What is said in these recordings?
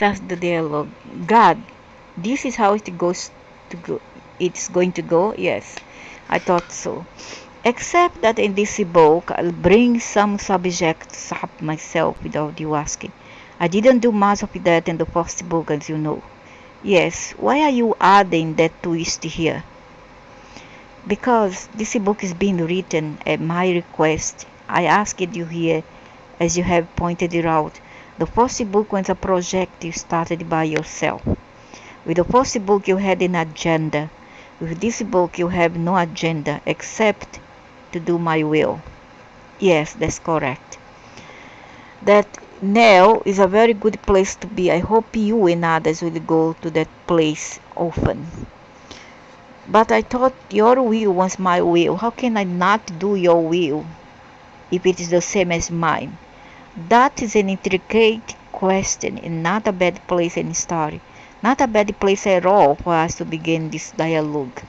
starts the dialogue. God, this is how it goes to go. It's going to go? Yes, I thought so. Except that in this book, I'll bring some subjects up myself without you asking. I didn't do much of that in the first book, as you know. Yes, why are you adding that twist here? Because this book is being written at my request. I asked you here, as you have pointed it out. The first book was a project you started by yourself. With the first book you had an agenda. With this book you have no agenda except to do my will. Yes, that's correct. That now is a very good place to be. I hope you and others will go to that place often. But I thought your will was my will. How can I not do your will if it is the same as mine? That is an intricate question and not a bad place in story. Not a bad place at all for us to begin this dialogue.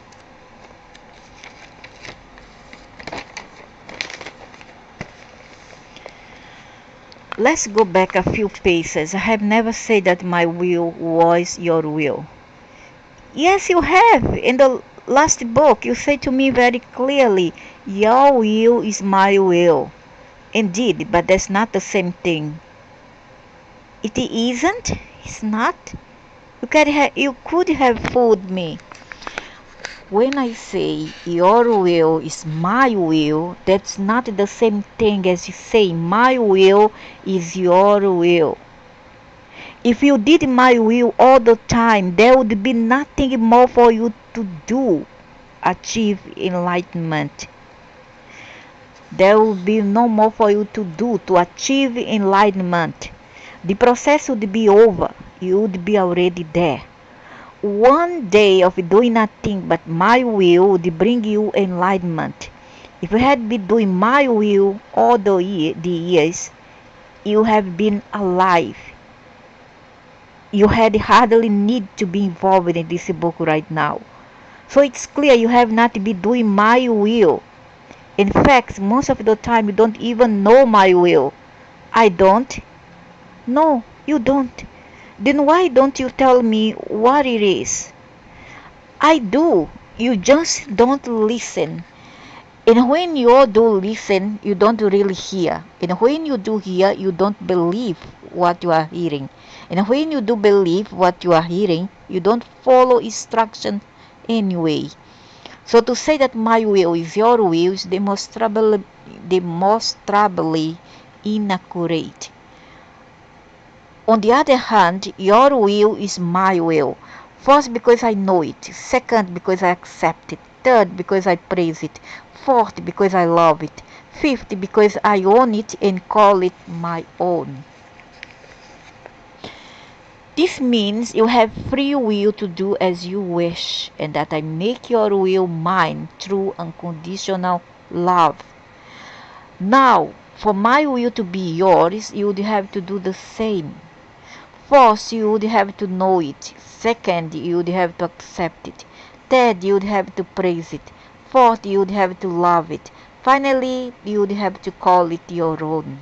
Let's go back a few paces. I have never said that my will was your will. Yes, you have. In the last book, you say to me very clearly, your will is my will. Indeed, but that's not the same thing. It isn't? It's not? You could have fooled me. When I say your will is my will, that's not the same thing as you say my will is your will. If you did my will all the time, there would be nothing more for you to do, achieve enlightenment. There will be no more for you to do to achieve enlightenment. The process would be over. You would be already there. One day of doing nothing but my will would bring you enlightenment. If you had been doing my will all the years, you have been alive. You had hardly need to be involved in this book right now. So it's clear you have not been doing my will. In fact, most of the time you don't even know my will. I don't? No, you don't. Then why don't you tell me what it is? I do. You just don't listen. And when you do listen, you don't really hear. And when you do hear, you don't believe what you are hearing. And when you do believe what you are hearing, you don't follow instruction anyway. So to say that my will is your will is demonstrably inaccurate. On the other hand, your will is my will. First, because I know it. Second, because I accept it. Third, because I praise it. Fourth, because I love it. Fifth, because I own it and call it my own. This means you have free will to do as you wish, and that I make your will mine through unconditional love. Now, for my will to be yours, you would have to do the same. First, you would have to know it. Second, you would have to accept it. Third, you would have to praise it. Fourth, you would have to love it. Finally, you would have to call it your own.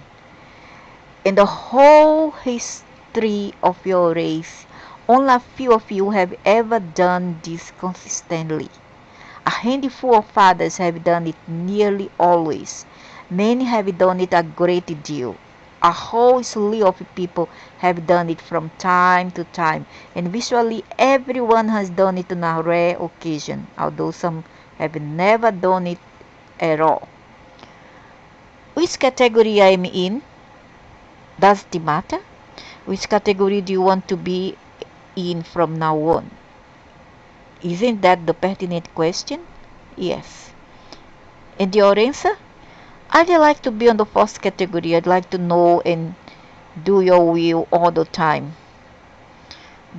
In the whole history of your race, only a few of you have ever done this consistently. A handful of others have done it nearly always. Many have done it a great deal. A whole slew of people have done it from time to time, and virtually everyone has done it on a rare occasion, although some have never done it at all. Which category I am in? Does it matter? Which category do you want to be in from now on? Isn't that the pertinent question? Yes. And your answer? I'd like to be on the first category. I'd like to know and do your will all the time.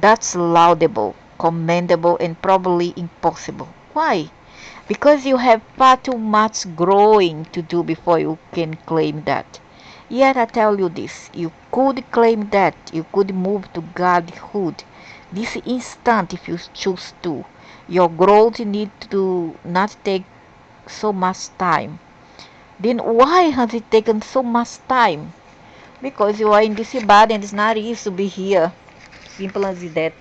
That's laudable, commendable, and probably impossible. Why? Because you have far too much growing to do before you can claim that. Yet I tell you this, you could claim that. You could move to godhood this instant if you choose to. Your growth needs to not take so much time. Then why has it taken so much time? Because you are in this body and it's not easy to be here. simple as that.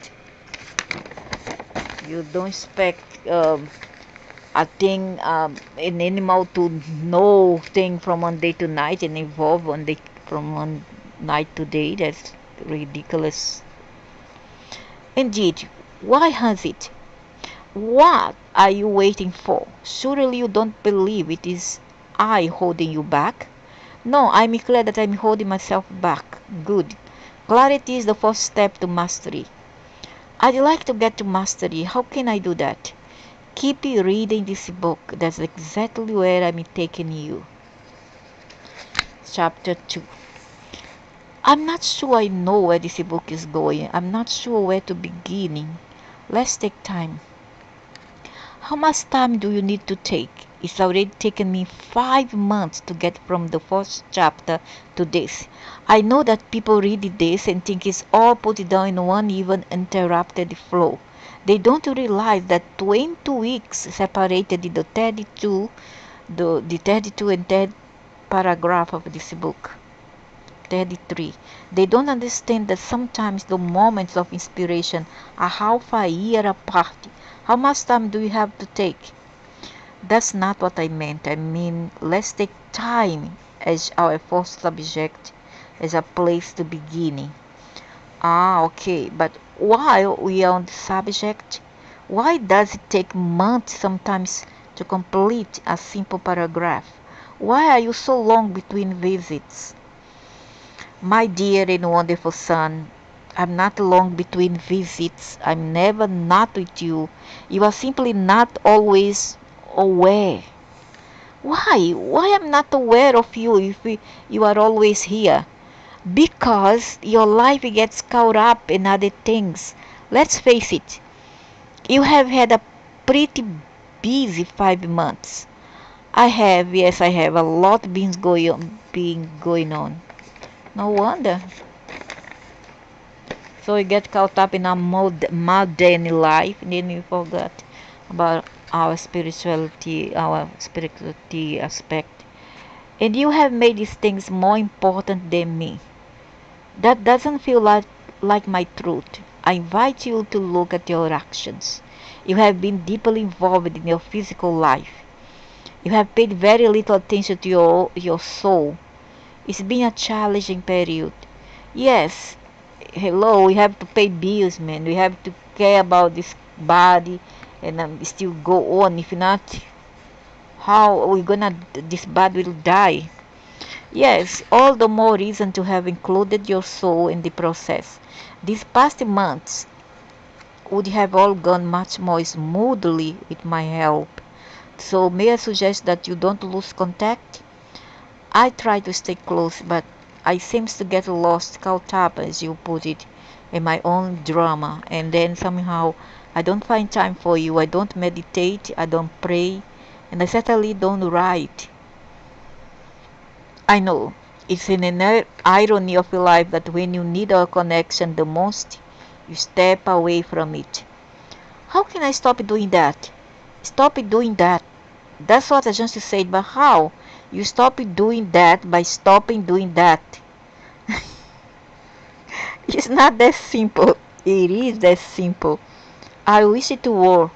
You don't expect a thing, an animal to know thing from one day to night and evolve one day from one night to day. That's ridiculous. Indeed, why has it? What are you waiting for? Surely you don't believe it is I holding you back? No, I'm glad that I'm holding myself back. Good. Clarity is the first step to mastery. I'd like to get to mastery. How can I do that? Keep reading this book. That's exactly where I'm taking you. Chapter 2. I'm not sure I know where this book is going. I'm not sure where to begin. Let's take time. How much time do you need to take? It's already taken me 5 months to get from the first chapter to this. I know that people read this and think it's all put down in one even interrupted flow. They don't realize that 20 weeks separated the 32, the 32 and third paragraph of this book. 33. They don't understand that sometimes the moments of inspiration are half a year apart. How much time do you have to take? That's not what I meant. I mean, let's take time as our first subject, as a place to begin. Ah, okay. But while we are on the subject, why does it take months sometimes to complete a simple paragraph? Why are you so long between visits? My dear and wonderful son, I'm not long between visits. I'm never not with you. You are simply not always aware. Why? Why I'm not aware of you if you are always here? Because your life gets caught up in other things. Let's face it. You have had a pretty busy 5 months. I have, yes, I have a lot been going on. No wonder. So we get caught up in our mundane life, and then we forgot about our spirituality aspect. And you have made these things more important than me. That doesn't feel like my truth. I invite you to look at your actions. You have been deeply involved in your physical life. You have paid very little attention to your soul. It's been a challenging period. Yes, hello, we have to pay bills, man. We have to care about this body and still go on. If not, how are we gonna, this body will die. Yes, all the more reason to have included your soul in the process. These past months would have all gone much more smoothly with my help. So may I suggest that you don't lose contact? I try to stay close, but I seems to get lost, caught up, as you put it, in my own drama, and then somehow I don't find time for you. I don't meditate, I don't pray, and I certainly don't write. I know, it's an irony of life that when you need a connection the most, you step away from it. How can I stop doing that? Stop doing that. That's what I just said, but how? You stop doing that by stopping doing that. It's not that simple. It is that simple. I wish it were.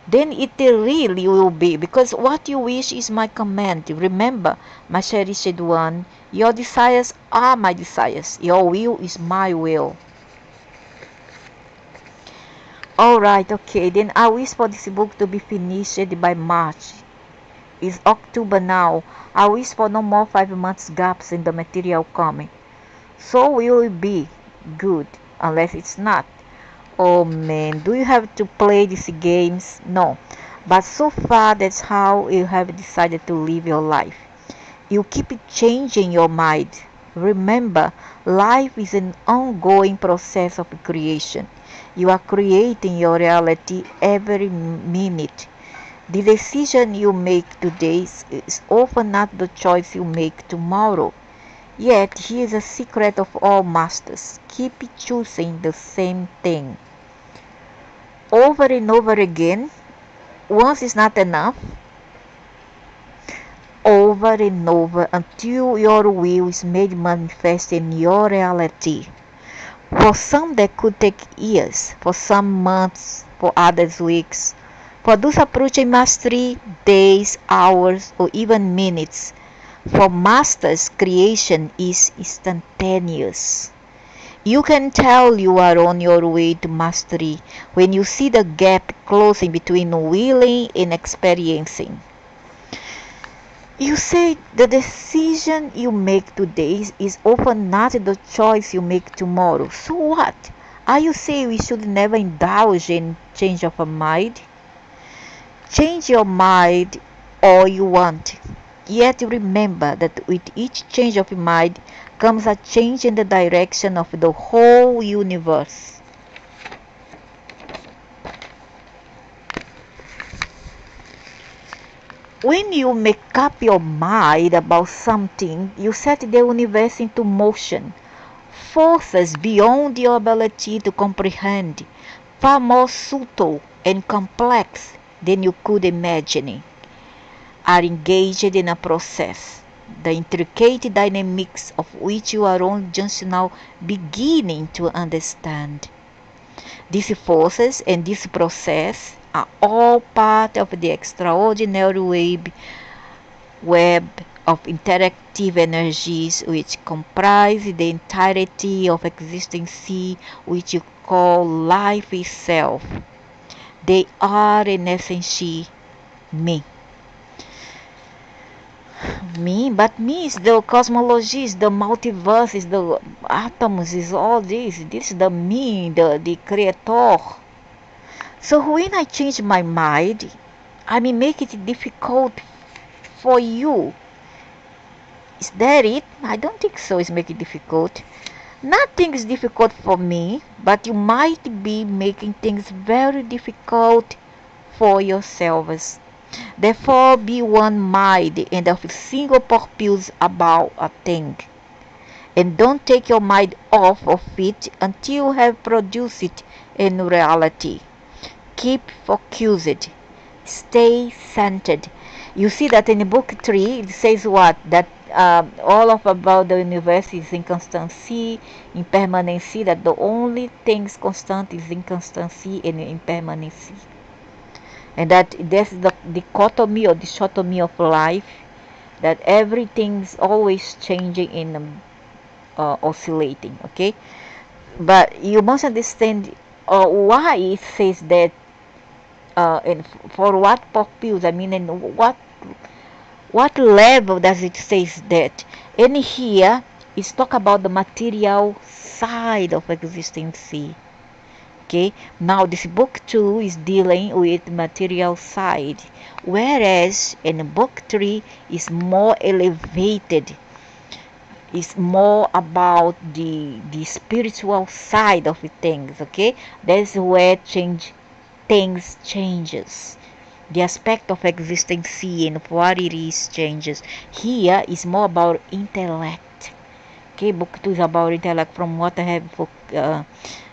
Then it really will be, because what you wish is my command. Remember, my cherished one, your desires are my desires. Your will is my will. Alright, okay, then I wish for this book to be finished by March. It's October now. I wish for no more 5 months gaps in the material coming. So will it be good, unless it's not. Oh man, do you have to play these games? No. But so far that's how you have decided to live your life. You keep changing your mind. Remember, life is an ongoing process of creation. You are creating your reality every minute. The decision you make today is often not the choice you make tomorrow. Yet, here's a secret of all masters. Keep choosing the same thing. Over and over again. Once is not enough. Over and over until your will is made manifest in your reality. For some that could take years, for some months, for others weeks. For those approaching mastery, days, hours, or even minutes. For masters, creation is instantaneous. You can tell you are on your way to mastery when you see the gap closing between willing and experiencing. You say the decision you make today is often not the choice you make tomorrow. So what? Are you saying we should never indulge in change of a mind? Change your mind all you want. Yet remember that with each change of mind comes a change in the direction of the whole universe. When you make up your mind about something, you set the universe into motion. Forces beyond your ability to comprehend, far more subtle and complex than you could imagine, are engaged in a process, the intricate dynamics of which you are only just now beginning to understand. These forces and this process are all part of the extraordinary web of interactive energies which comprise the entirety of existence, which you call life itself. They are in essence me. But me is the cosmology, is the multiverse, is the atoms, is all this. This is the me, the creator. So when I change my mind, I may make it difficult for you. Is that it? I don't think so. It's make it difficult. Nothing is difficult for me, but you might be making things very difficult for yourselves. Therefore, be one mind and of single purpose about a thing. And don't take your mind off of it until you have produced it in reality. Keep focused. Stay centered. You see that in book 3, it says what? That all of about the universe is inconstancy, impermanency, that the only things constant is inconstancy and impermanency. And that there's the dichotomy or dichotomy of life, that everything's always changing and oscillating, okay? But you must understand why it says that, and for what purpose, I mean, and what level does it say that? And here is talk about the material side of existence. Okay, now this book 2 is dealing with material side, whereas in book 3 is more elevated. It's more about the spiritual side of things. Okay, that's where things changes. The aspect of existence and what it is changes. Here is more about intellect. Okay, book 2 is about intellect from what I have for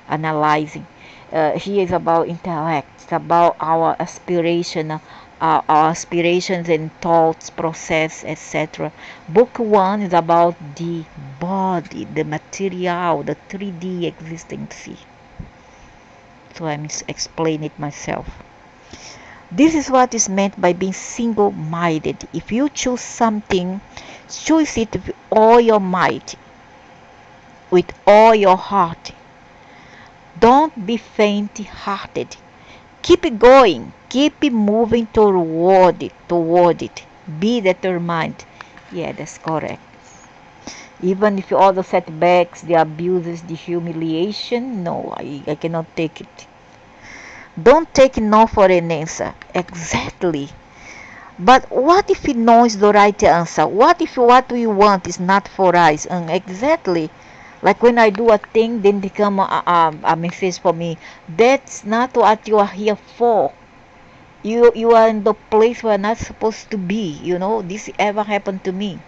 analyzing. Here is about intellect. It's about our aspiration, our aspirations and thoughts, process, etc. Book 1 is about the body, the material, the 3D existence. So I'm explaining it myself. This is what is meant by being single-minded. If you choose something, choose it with all your might, with all your heart. Don't be faint-hearted. Keep it going. Keep it moving toward it. Be determined. Yeah, that's correct. Even if all the setbacks, the abuses, the humiliation, no, I cannot take it. Don't take no for an answer. Exactly. But what if no is the right answer? What if what we want is not for us? And exactly. Like when I do a thing, then become a message for me. That's not what you are here for. You are in the place where you're not supposed to be. You know, this ever happened to me.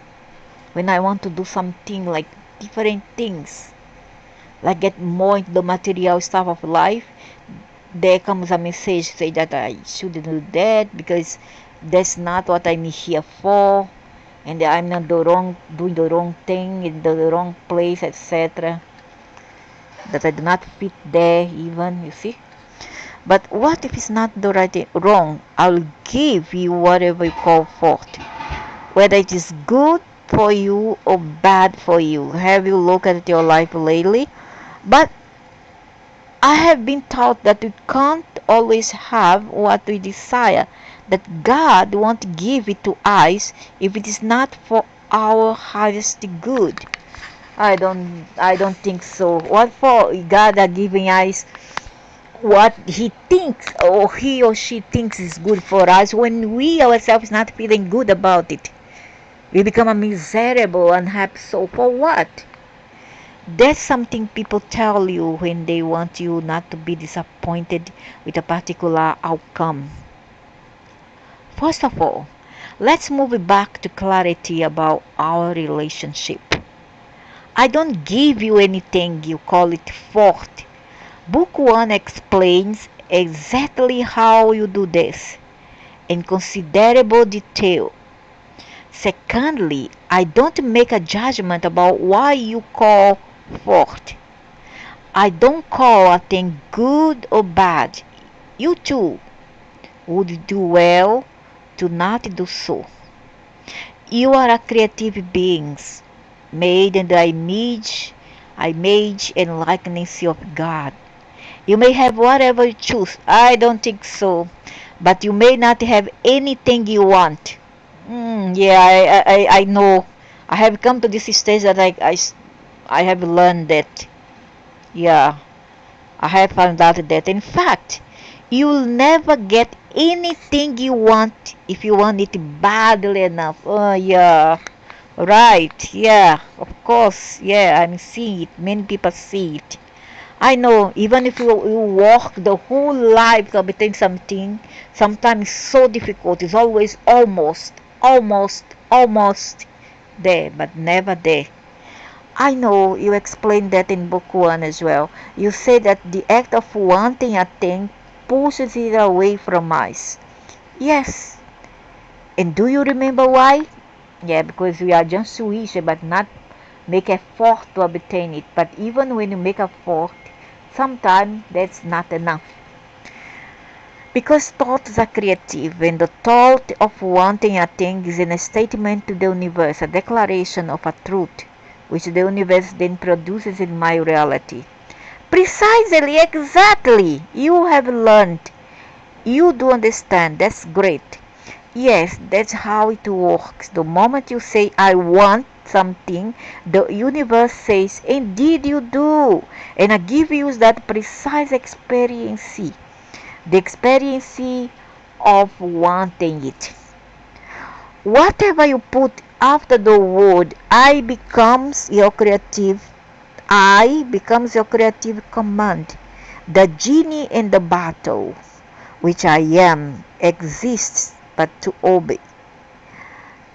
When I want to do something like different things, like get more into the material stuff of life, there comes a message say that I shouldn't do that because that's not what I'm here for, and I'm not doing the wrong thing in the wrong place, etc. that I do not fit there even, you see. But what if it's not the right wrong? I'll give you whatever you call forth, whether it is good for you or bad for you. Have you looked at your life lately? But I have been taught that we can't always have what we desire, that God won't give it to us if it is not for our highest good. I don't think so. What for God are giving us what he thinks or he or she thinks is good for us when we ourselves not feeling good about it? We become a miserable, unhappy soul. For what? That's something people tell you when they want you not to be disappointed with a particular outcome. First of all, let's move back to clarity about our relationship. I don't give you anything you call it forth. Book 1 explains exactly how you do this in considerable detail. Secondly, I don't make a judgment about why you call forth. I don't call a thing good or bad. You too would do well to not do so. You are a creative beings, made in the image and likeness of God. You may have whatever you choose. I don't think so. But you may not have anything you want. Yeah, I know. I have come to this stage that I have learned that. Yeah, I have found out that. In fact, you'll never get anything you want if you want it badly enough. Oh, yeah. Right. Yeah. Of course. Yeah, I'm seeing it. Many people see it. I know, even if you work the whole life to obtain something, sometimes it's so difficult. It's always almost there, but never there. I know you explained that in book 1 as well. You say that the act of wanting a thing pushes it away from us. Yes. And do you remember why? Yeah, because we are just wish but not make effort to obtain it. But even when you make effort, sometimes that's not enough. Because thoughts are creative, and the thought of wanting a thing is a statement to the universe, a declaration of a truth, which the universe then produces in my reality. Precisely, exactly. You have learned. You do understand. That's great. Yes, that's how it works. The moment you say, I want something, the universe says, indeed you do. And I give you that precise experience, the experience of wanting it. Whatever you put after the word I becomes your creative command. The genie in the bottle, which I am, exists but to obey.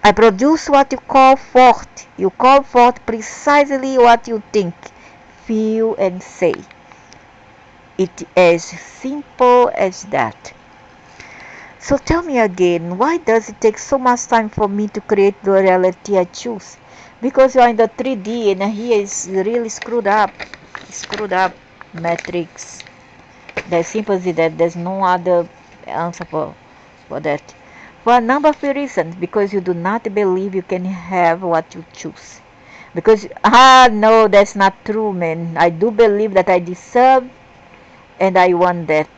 I produce what you call forth. You call forth precisely what you think, feel, and say. It is simple as that. So tell me again, why does it take so much time for me to create the reality I choose? Because you are in the 3D and here is really screwed up. Matrix. That's simple as that. There's no other answer for that. For a number of reasons. Because you do not believe you can have what you choose. Because, no, that's not true, man. I do believe that I deserve and I want that.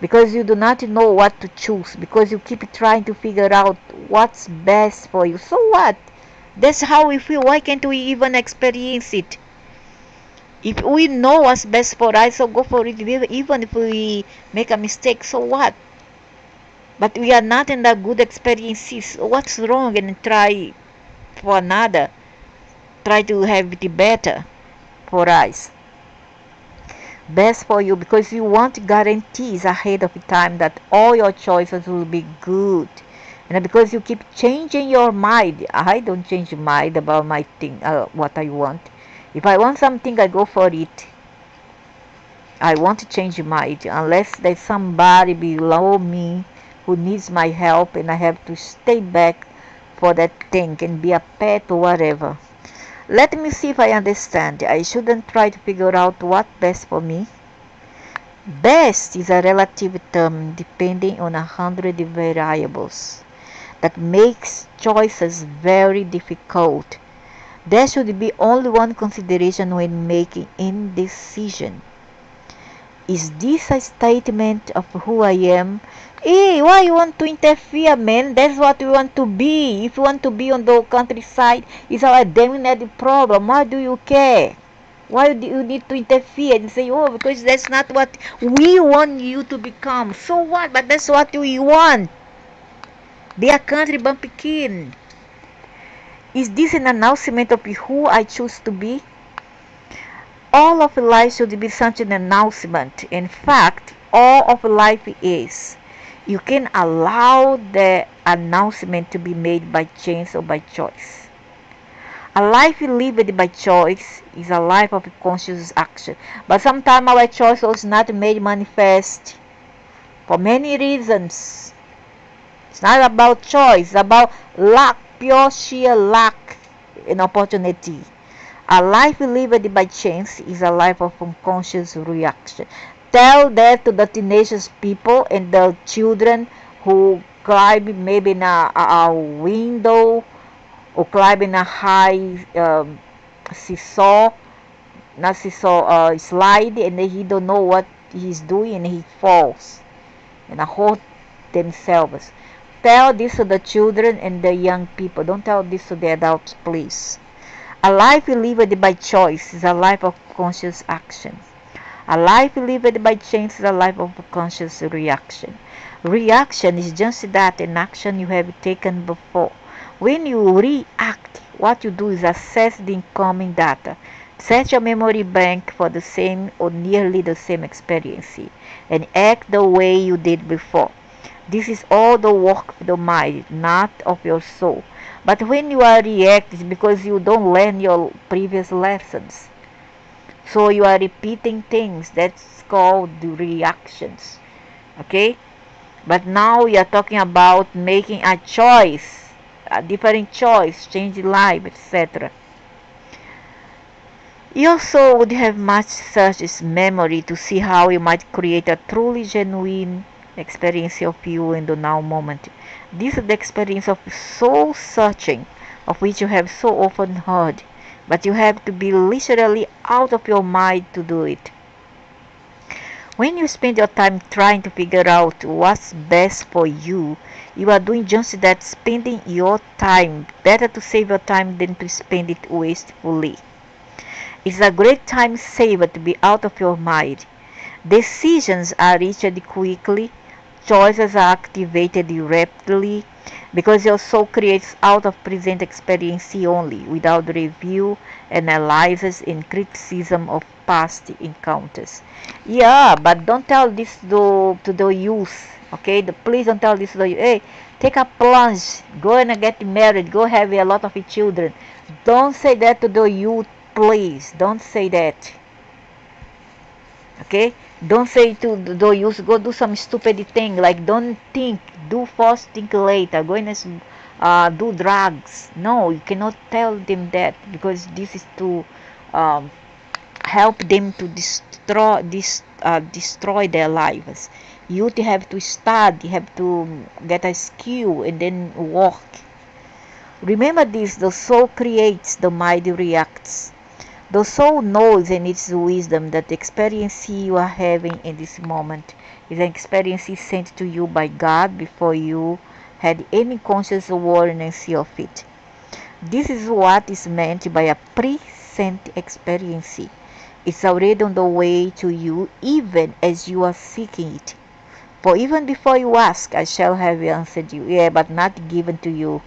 Because you do not know what to choose. Because you keep trying to figure out what's best for you. So what? That's how we feel. Why can't we even experience it? If we know what's best for us, so go for it. Even if we make a mistake, so what? But we are not in the good experiences. What's wrong? And try for another. Try to have it better for us. Best for you, because you want guarantees ahead of time that all your choices will be good. And because you keep changing your mind. I don't change mind about my thing, what I want. If I want something, I go for it. I want to change mind unless there's somebody below me who needs my help and I have to stay back for that thing and be a pet or whatever. Let me see if I understand. I shouldn't try to figure out what's best for me. Best is a relative term depending on 100 variables that makes choices very difficult. There should be only one consideration when making any decision. Is this a statement of who I am? Hey, why you want to interfere, man? That's what we want to be. If you want to be on the countryside, it's our dominant problem. Why do you care? Why do you need to interfere and say, oh, because that's not what we want you to become. So what? But that's what we want. Be a country bumpkin. Is this an announcement of who I choose to be? All of life should be such an announcement. In fact, all of life is. You can allow the announcement to be made by chance or by choice. A life lived by choice is a life of conscious action. But sometimes our choice was not made manifest for many reasons. It's not about choice, it's about lack, pure sheer lack in opportunity. A life lived by chance is a life of unconscious reaction. Tell that to the teenage people and the children who climb maybe in a window or climb in a high seesaw, not seesaw, slide, and he don't know what he's doing and he falls and hurt themselves. Tell this to the children and the young people. Don't tell this to the adults, please. A life lived by choice is a life of conscious action. A life lived by chance is a life of conscious reaction. Reaction is just that, an action you have taken before. When you react, what you do is assess the incoming data. Set your memory bank for the same or nearly the same experience and act the way you did before. This is all the work of the mind, not of your soul. But when you are reacting, it's because you don't learn your previous lessons. So you are repeating things. That's called the reactions. Okay? But now we are talking about making a choice, a different choice, changing life, etc. You also would have much such as memory to see how you might create a truly genuine experience of you in the now moment. This is the experience of soul searching, of which you have so often heard, but you have to be literally out of your mind to do it. When you spend your time trying to figure out what's best for you, you are doing just that, spending your time. Better to save your time than to spend it wastefully. It's a great time saver to be out of your mind. Decisions are reached quickly. Choices are activated rapidly because your soul creates out of present experience only, without review, analysis, and criticism of past encounters. Yeah, but don't tell this to the youth, okay? Please don't tell this to the youth. Hey, take a plunge, go and get married, go have a lot of children. Don't say that to the youth, please. Don't say that. Okay, don't say to the youth, go do some stupid thing, like don't think, do first, think later, go and do drugs. No, you cannot tell them that, because this is to help them to destroy their lives. Youth have to study, have to get a skill and then work. Remember this, the soul creates, the mind reacts. The soul knows in its wisdom that the experience you are having in this moment is an experience sent to you by God before you had any conscious awareness of it. This is what is meant by a present experience. It's already on the way to you even as you are seeking it. For even before you ask, I shall have answered you. Yeah, but not given to you.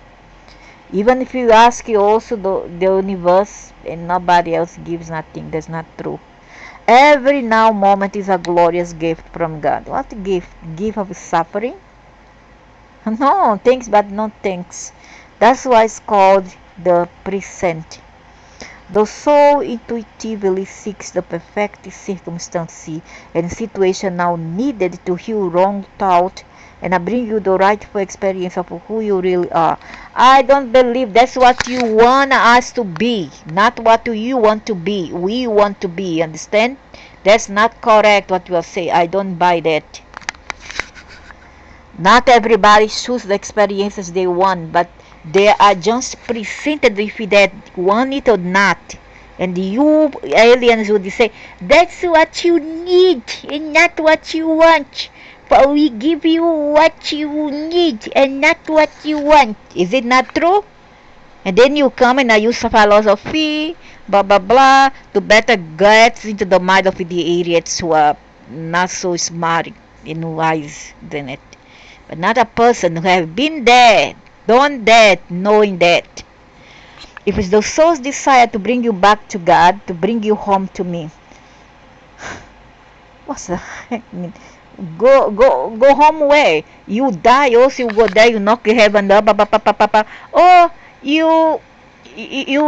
Even if you ask, you also the universe and nobody else gives nothing. That's not true. Every now moment is a glorious gift from God. What gift? Gift of suffering? No, thanks, but no thanks. That's why it's called the present. The soul intuitively seeks the perfect circumstance and situation now needed to heal wrong thought and I bring you the rightful experience of who you really are. I don't believe that's what you want us to be, not what you want to be. We want to be, understand? That's not correct what you are saying. I don't buy that. Not everybody chooses the experiences they want, but they are just presented with that want it or not. And you aliens would say, that's what you need and not what you want. But we give you what you need and not what you want. Is it not true? And then you come and use philosophy, blah blah blah, to better get into the mind of the idiots who are not so smart and wise than it. But not a person who have been there, done that, knowing that. If it's the soul's desire to bring you back to God, to bring you home to me, what's the heck mean? Go home where? You die also, you go there, you knock your heaven up, oh, you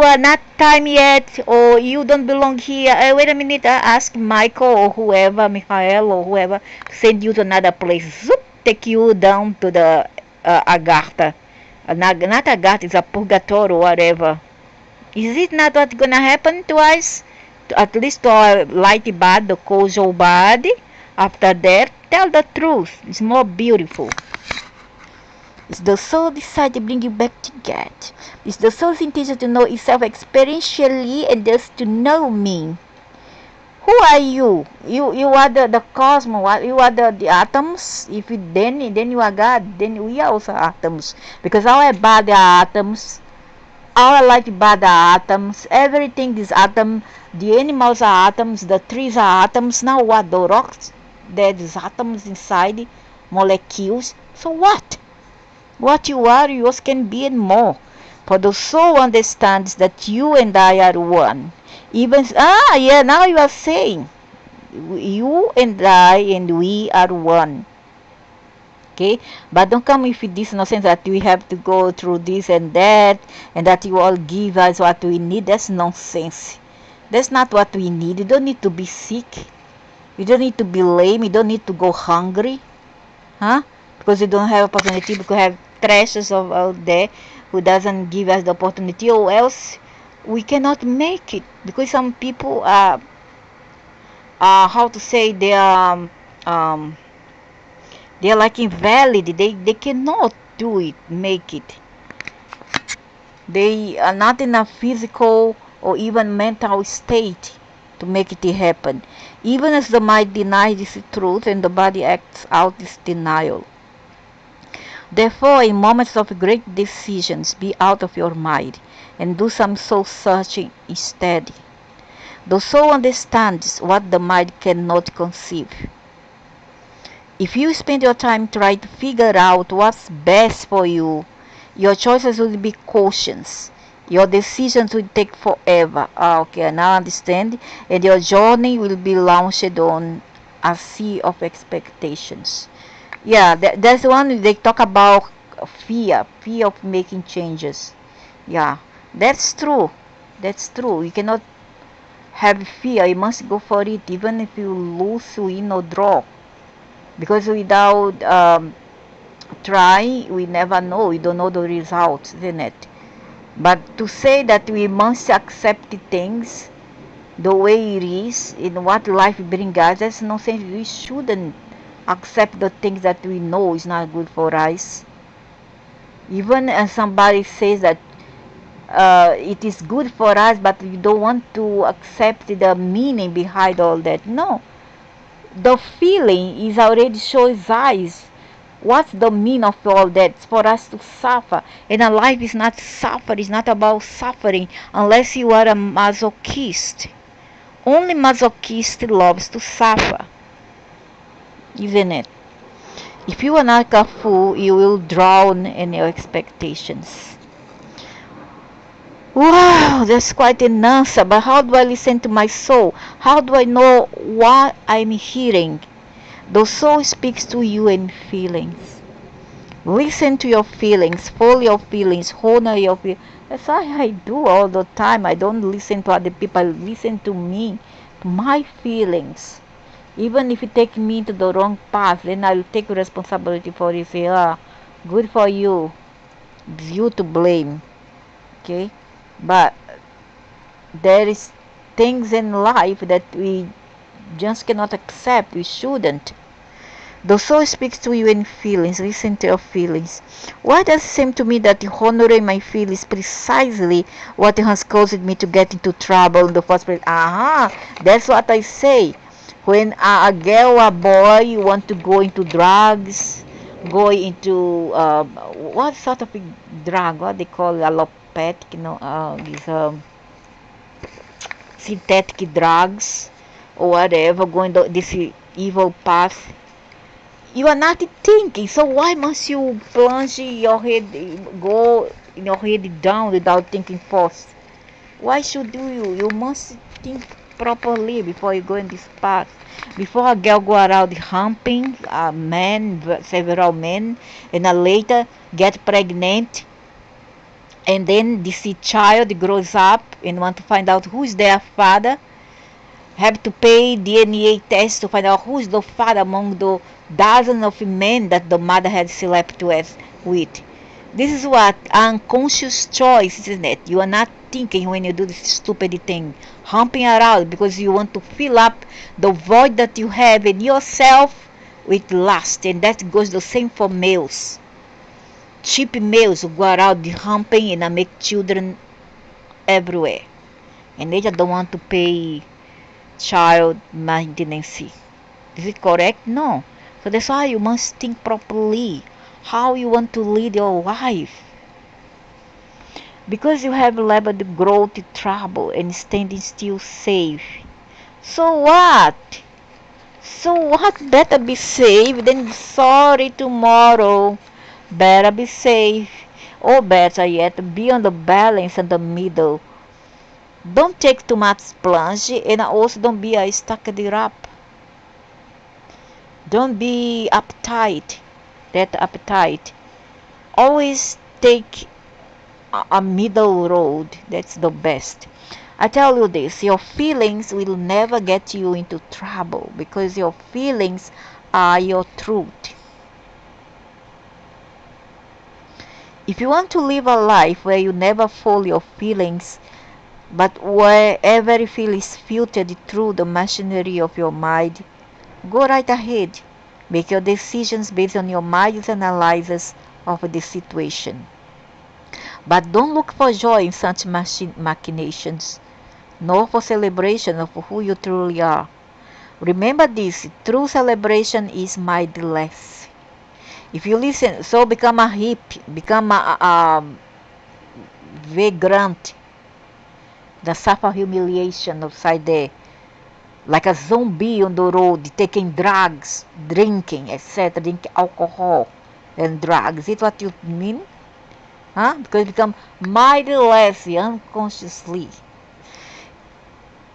are not time yet, or you don't belong here. Wait a minute, ask Michael or whoever, Michael or whoever, to send you to another place. Zoop, take you down to the Agartha. Not Agartha, it's a purgatory or whatever. Is it not what's gonna happen to us? At least to our light body, the causal body. After that, tell the truth. It's more beautiful. It's the soul decide to bring you back to God. It's the soul's intention to know itself experientially and thus to know me. Who are you? You are the cosmos. You are the atoms. If you then you are God. Then we are also atoms. Because our body are atoms. Our light body are atoms. Everything is atom. The animals are atoms. The trees are atoms. Now what? The rocks? There's atoms inside. Molecules. So what? What you are, yours can be and more. For the soul understands that you and I are one. Even now you are saying you and I and we are one. Okay, but don't come with this nonsense that we have to go through this and that you all give us what we need. That's nonsense. That's not what we need. You don't need to be sick. You don't need to be lame. You don't need to go hungry, because you don't have opportunity, because you have trashes of out there who doesn't give us the opportunity, or else we cannot make it. Because some people are how to say, they are like invalid. They cannot do it, make it. They are not in a physical or even mental state to make it happen. Even as the mind denies this truth and the body acts out this denial. Therefore, in moments of great decisions, be out of your mind and do some soul searching instead. The soul understands what the mind cannot conceive. If you spend your time trying to figure out what's best for you, your choices will be cautions. Your decisions will take forever. Okay, now I understand. And your journey will be launched on a sea of expectations. Yeah, that's one they talk about, fear of making changes. Yeah, that's true. That's true. You cannot have fear. You must go for it, even if you lose, win, or draw. Because without trying, we never know. We don't know the results, isn't it? But to say that we must accept things the way it is, in what life brings us, that's nonsense. We shouldn't accept the things that we know is not good for us. Even as somebody says that it is good for us, but we don't want to accept the meaning behind all that. No, the feeling is already shows us what's the meaning of all that. It's for us to suffer, and a life is not suffer. It's not about suffering unless you are a masochist. Only masochist loves to suffer, isn't it? If you are not careful, you will drown in your expectations. Wow, that's quite an answer. But how do I listen to my soul? How do I know what I'm hearing? The soul speaks to you in feelings. Listen to your feelings, follow your feelings, honor your feelings. That's what I do all the time. I don't listen to other people. I listen to me, to my feelings. Even if you take me into the wrong path, then I will take responsibility for it. Say, good for you. It's you to blame. Okay? But there is things in life that we just cannot accept. We shouldn't. The soul speaks to you in feelings. Listen to your feelings. Why does it seem to me that honoring my feelings is precisely what has caused me to get into trouble in the first place? That's what I say. When a girl or a boy want to go into drugs, go into what sort of a drug? What they call allopathic, these synthetic drugs or whatever, going this evil path. You are not thinking, so why must you plunge your head, go your head down without thinking first? Why should you? You must think properly before you go in this path. Before a girl go around humping a man, several men, and later get pregnant, and then this child grows up and want to find out who is their father, have to pay DNA test to find out who is the father among the dozens of men that the mother had slept with. This is what unconscious choice, isn't it? You are not thinking when you do this stupid thing, humping around because you want to fill up the void that you have in yourself with lust, and that goes the same for males. Cheap males who go around humping and make children everywhere, and they just don't want to pay child maintenance. Is it correct? No. So that's why you must think properly how you want to lead your life. Because you have labeled growth trouble and standing still safe. So what? So what? Better be safe than sorry tomorrow. Better be safe. Or better yet, be on the balance in the middle. Don't take too much plunge, and also don't be a stuck it up. Don't be uptight. That uptight. Always take a middle road. That's the best. I tell you this, your feelings will never get you into trouble because your feelings are your truth. If you want to live a life where you never follow your feelings, but where every feel is filtered through the machinery of your mind, go right ahead. Make your decisions based on your mind's analysis of the situation. But don't look for joy in such machinations, nor for celebration of who you truly are. Remember this, true celebration is mindless. If you listen, so become a hippie, become a vagrant, the suffer humiliation outside there, like a zombie on the road, taking drugs, drinking, etc., drinking alcohol and drugs. Is it what you mean? Because you become mindless unconsciously.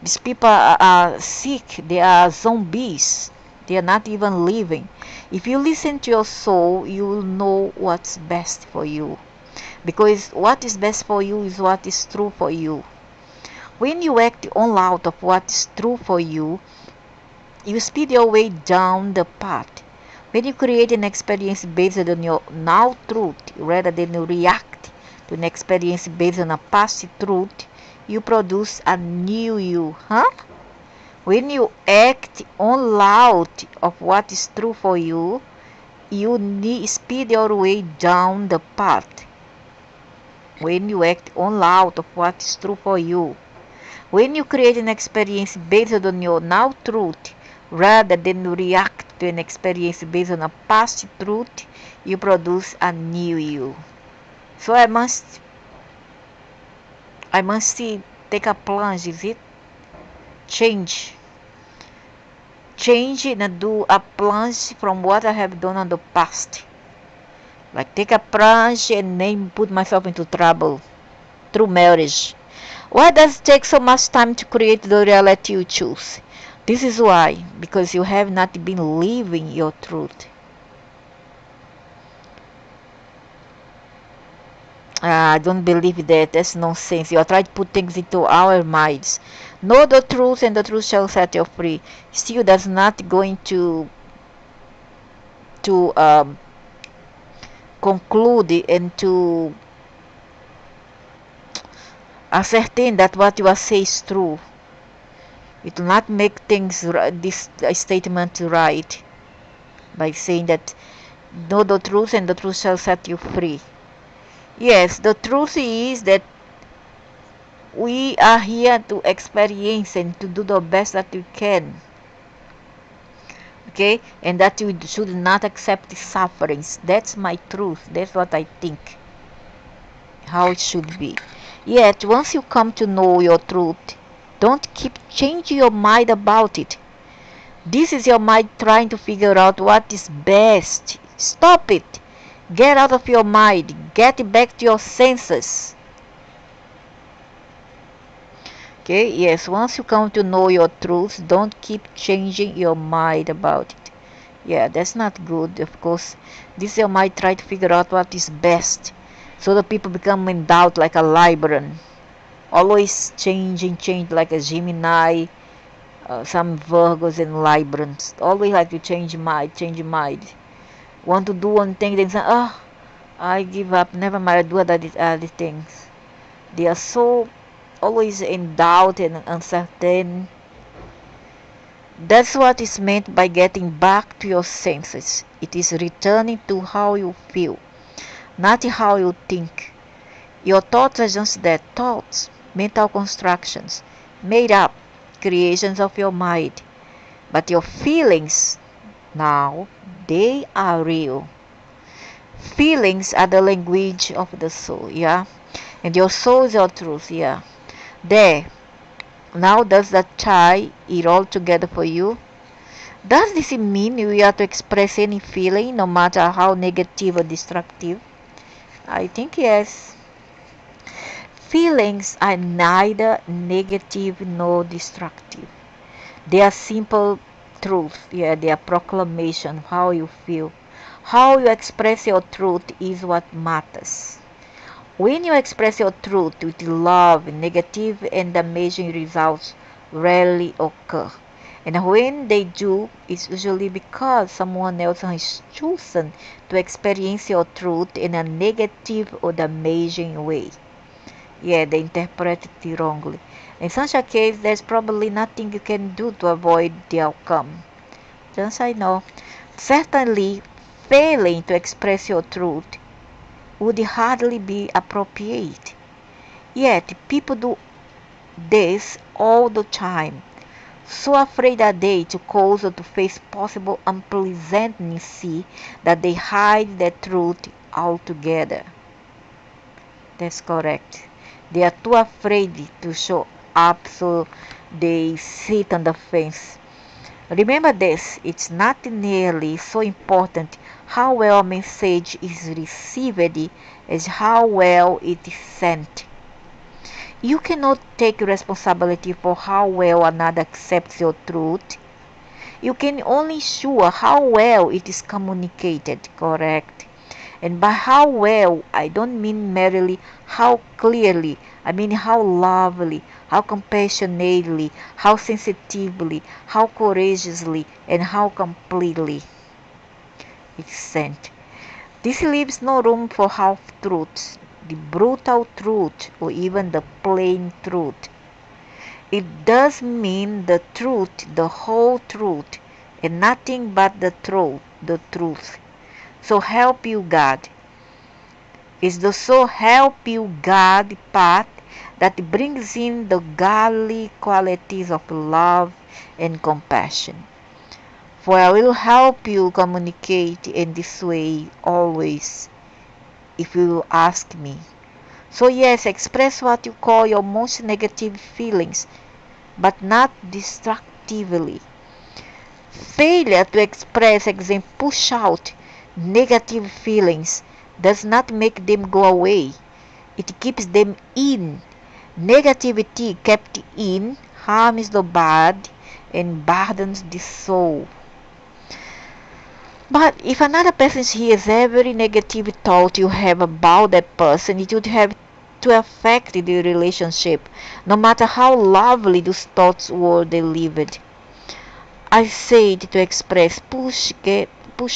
These people are sick. They are zombies. They are not even living. If you listen to your soul, you will know what's best for you. Because what is best for you is what is true for you. When you act on out of what is true for you, you speed your way down the path. When you create an experience based on your now truth, rather than you react to an experience based on a past truth, you produce a new you. When you act on loud of what is true for you, you speed your way down the path. When you act on loud of what is true for you, when you create an experience based on your now truth, rather than react to an experience based on a past truth, you produce a new you. So I must take a plunge, is it? Change and do a plunge from what I have done on the past. Like take a plunge and then put myself into trouble through marriage. Why does it take so much time to create the reality you choose? This is why, because you have not been living your truth. I don't believe that. That's nonsense. You are trying to put things into our minds. Know the truth, and the truth shall set you free. Still, that's not going to conclude and to ascertain that what you are saying is true. It will not make things this statement right by saying that know the truth and the truth shall set you free. Yes, the truth is that we are here to experience and to do the best that we can. Okay, and that you should not accept the sufferings. That's my truth. That's what I think, how it should be. Yet once you come to know your truth, don't keep changing your mind about it. This is your mind trying to figure out what is best. Stop it. Get out of your mind. Get back to your senses. Okay, yes, once you come to know your truth, don't keep changing your mind about it. Yeah, that's not good. Of course, this is your mind try to figure out what is best. So the people become in doubt like a librarian. Always change like a Gemini, some Virgos and Librans. Always like to change mind. Want to do one thing, then say, oh, I give up, never mind, I do other things. They are so always in doubt and uncertain. That's what is meant by getting back to your senses. It is returning to how you feel, not how you think. Your thoughts are just that, thoughts, mental constructions, made up creations of your mind. But your feelings, now, they are real. Feelings are the language of the soul, yeah? And your soul is your truth, yeah? There. Now does that tie it all together for you? Does this mean we are to express any feeling, no matter how negative or destructive? I think yes. Feelings are neither negative nor destructive. They are simple truth. Yeah, they are proclamation of how you feel. How you express your truth is what matters. When you express your truth with love, negative and damaging results rarely occur. And when they do, it's usually because someone else has chosen to experience your truth in a negative or damaging way. Yeah, they interpreted it wrongly. In such a case, there's probably nothing you can do to avoid the outcome. Just I know. Certainly, failing to express your truth would hardly be appropriate. Yet, people do this all the time. So afraid are they to cause or to face possible unpleasantness that they hide the truth altogether. That's correct. They are too afraid to show up, so they sit on the fence. Remember this, it's not nearly so important how well a message is received as how well it is sent. You cannot take responsibility for how well another accepts your truth. You can only ensure how well it is communicated, correct? And by how well, I don't mean merely how clearly, I mean how lovely, how compassionately, how sensitively, how courageously, and how completely it's sent. This leaves no room for half-truths, the brutal truth, or even the plain truth. It does mean the truth, the whole truth, and nothing but the truth. So help you God. It's the so help you God part that brings in the godly qualities of love and compassion. For I will help you communicate in this way always, if you will ask me. So yes, express what you call your most negative feelings, but not destructively. Failure to express, push out negative feelings does not make them go away. It keeps them in. Negativity kept in harms the body and burdens the soul. But if another person hears every negative thought you have about that person, it would have to affect the relationship, no matter how lovely those thoughts were delivered. I said to express, push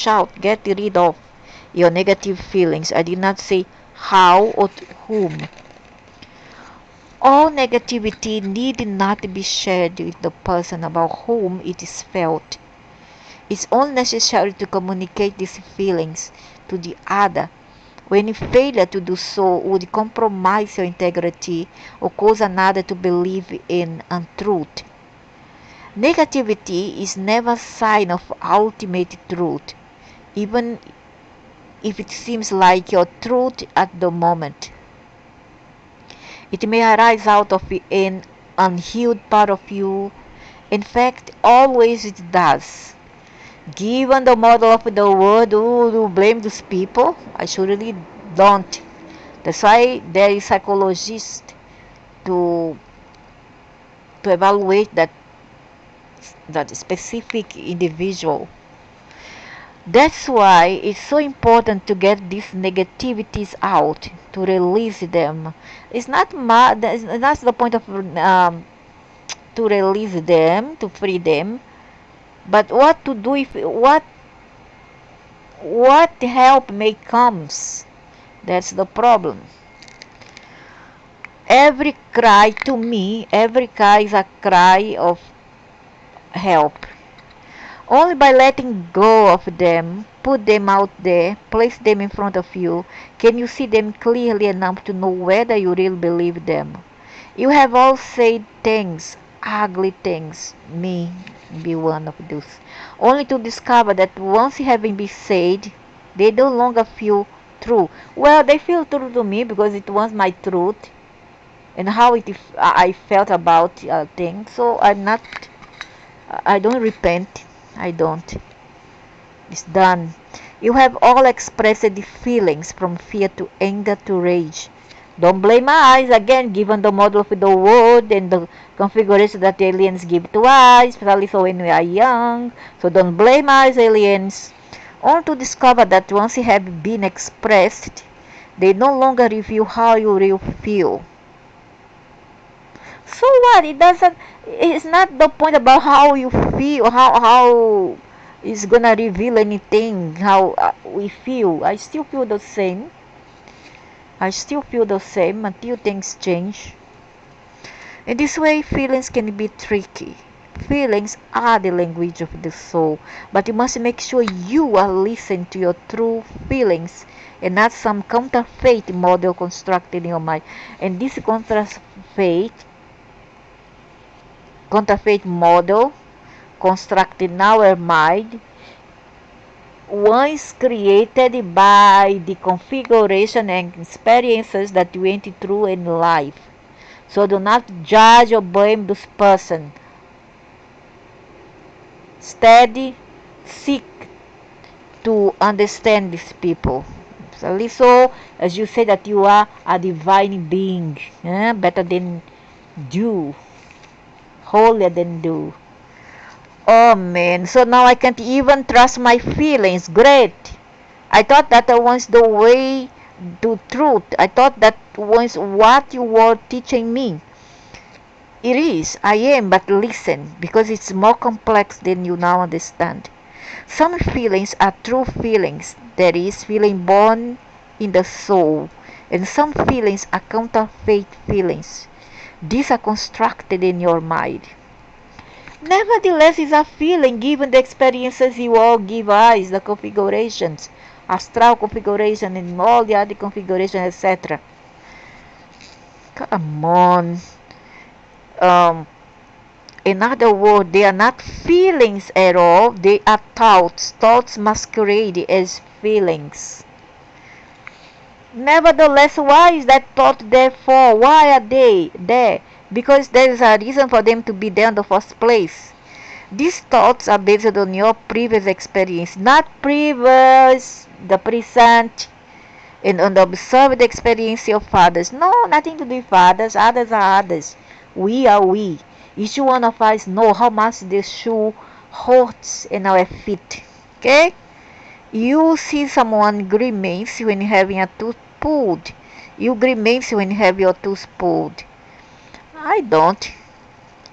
out, get rid of your negative feelings. I did not say how or to whom. All negativity need not be shared with the person about whom it is felt. It's only necessary to communicate these feelings to the other. When failure to do so would compromise your integrity or cause another to believe in untruth. Negativity is never a sign of ultimate truth, even if it seems like your truth at the moment. It may arise out of an unhealed part of you. In fact, always it does. Given the model of the world, who blame those people? I surely don't. That's why there is psychologists to evaluate that specific individual. That's why it's so important to get these negativities out, to release them. It's not that's the point of to release them, to free them. But what to do if what help may comes? That's the problem. Every cry to me, every cry is a cry of help. Only by letting go of them, put them out there, place them in front of you, can you see them clearly enough to know whether you really believe them. You have all said things, ugly things, me be one of those, only to discover that once having been said, they no longer feel true. Well, they feel true to me because it was my truth and how I felt about things. So I don't repent. I don't. It's done. You have all expressed the feelings from fear to anger to rage. Don't blame us, again, given the model of the world and the configuration that aliens give to us, especially so when we are young. So don't blame us, aliens. Only to discover that once you have been expressed, they no longer reveal how you really feel. So what? It's not the point about how you feel, how it's gonna reveal anything, how we feel. I still feel the same. I still feel the same until things change. In this way, feelings can be tricky. Feelings are the language of the soul, but you must make sure you are listening to your true feelings and not some counterfeit model constructed in your mind. And this counterfeit model constructed in our mind once created by the configuration and experiences that we went through in life. So do not judge or blame this person. Instead, seek to understand these people. So, as you say that you are a divine being, better than you, holier than you. Oh man, so now I can't even trust my feelings. Great. I thought that was the way to truth. I thought that was what you were teaching me. It is, I am, but listen, because it's more complex than you now understand. Some feelings are true feelings, that is, feeling born in the soul, and some feelings are counterfeit feelings. These are constructed in your mind. Nevertheless, it's a feeling given the experiences you all give us, the configurations, astral configuration and all the other configurations, etc. Come on. In other words, they are not feelings at all, they are thoughts. Thoughts masquerade as feelings. Nevertheless, why is that thought there for? Why are they there? Because there is a reason for them to be there in the first place. These thoughts are based on your previous experience, not previous, the present, and on the observed experience of others. No, nothing to do with others. Others are others. We are we. Each one of us know how much this shoe hurts in our feet. Okay? You see someone grimace when having a tooth pulled. You grimace when you have your tooth pulled. I don't.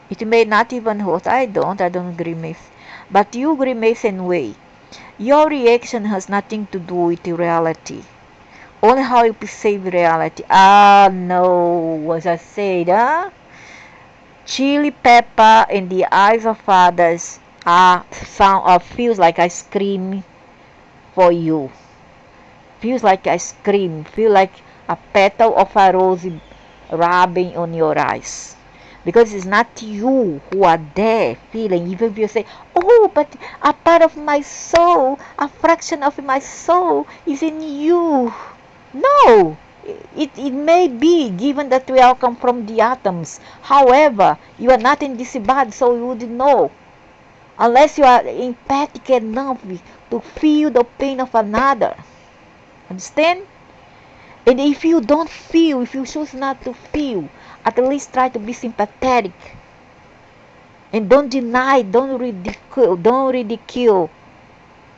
It may not even hurt. I don't grimace. But you grimace anyway. Your reaction has nothing to do with reality. Only how you perceive reality. Ah, no, as I said, chili pepper in the eyes of others feels like I scream for you. Feels like I scream. Feel like a petal of a rose rubbing on your eyes. Because it's not you who are there feeling. Even if you say, oh, but a part of my soul, a fraction of my soul is in you. No, it may be, given that we all come from the atoms. However, you are not in this body, so you wouldn't know. Unless you are empathic enough to feel the pain of another. Understand? And if you don't feel, if you choose not to feel, at least try to be sympathetic. And don't deny, don't ridicule,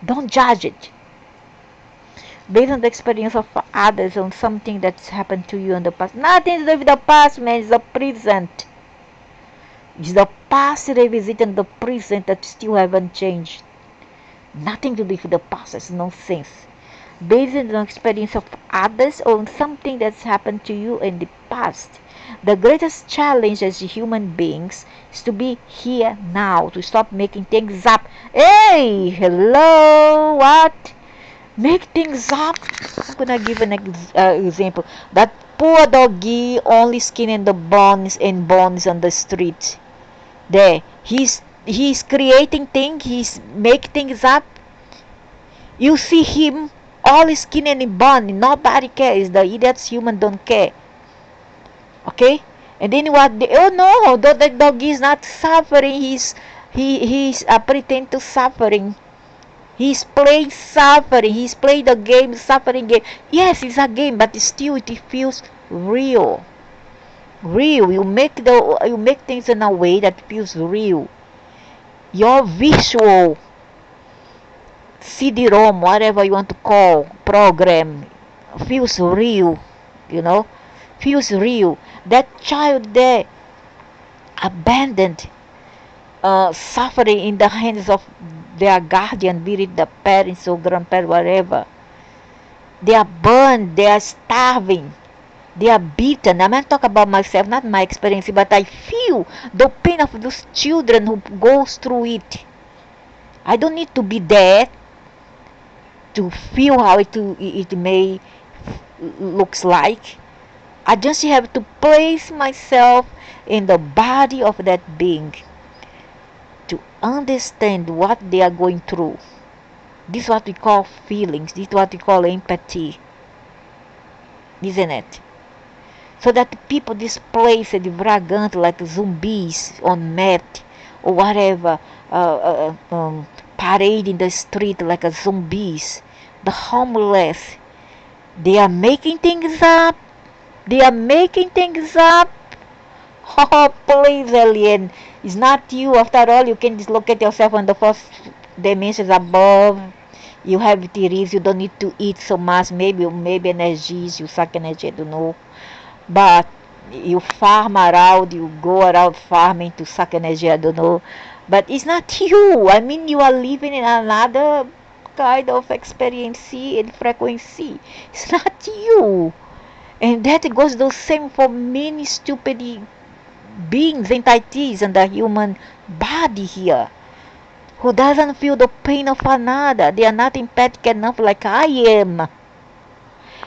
don't judge it. Based on the experience of others on something that's happened to you in the past. Nothing to do with the past, man. It's the present. It's the past revisiting the present that still haven't changed. Nothing to do with the past. It's nonsense. Based on the experience of others on something that's happened to you in the past. The greatest challenge as human beings is to be here now, to stop making things up. Hey, hello, what? Make things up. I'm gonna give an example. That poor doggy only skinning the bones and bones on the street. There, he's creating things. He's make things up. You see him all skin and bone. Nobody cares. The idiots human don't care. Okay. And then what? Oh no, the doggy is not suffering. He's pretend to suffering. He's playing suffering. He's playing the game, suffering game. Yes, it's a game, but still it feels real. Real. You make things in a way that feels real. Your visual CD-ROM, whatever you want to call, program, feels real. Feels real. That child there, abandoned, suffering in the hands of their guardian, be it the parents or grandparents, whatever. They are burned, they are starving, they are beaten. I'm not talking about myself, not my experience, but I feel the pain of those children who goes through it. I don't need to be there to feel how it may looks like. I just have to place myself in the body of that being to understand what they are going through. This is what we call feelings. This is what we call empathy. Isn't it? So that people displaced, vagant like zombies on mat or whatever, parade in the street like zombies. The homeless, they are making things up. They are making things up. Oh, please, alien. It's not you. After all, you can dislocate yourself on the first dimensions above. You have theories. You don't need to eat so much. Maybe energies. You suck energy. I don't know. But you farm around. You go around farming to suck energy. I don't know. But it's not you. I mean, you are living in another kind of experience and frequency. It's not you. And that goes the same for many stupid beings, entities in the human body here, who doesn't feel the pain of another. They are not empathic enough like I am.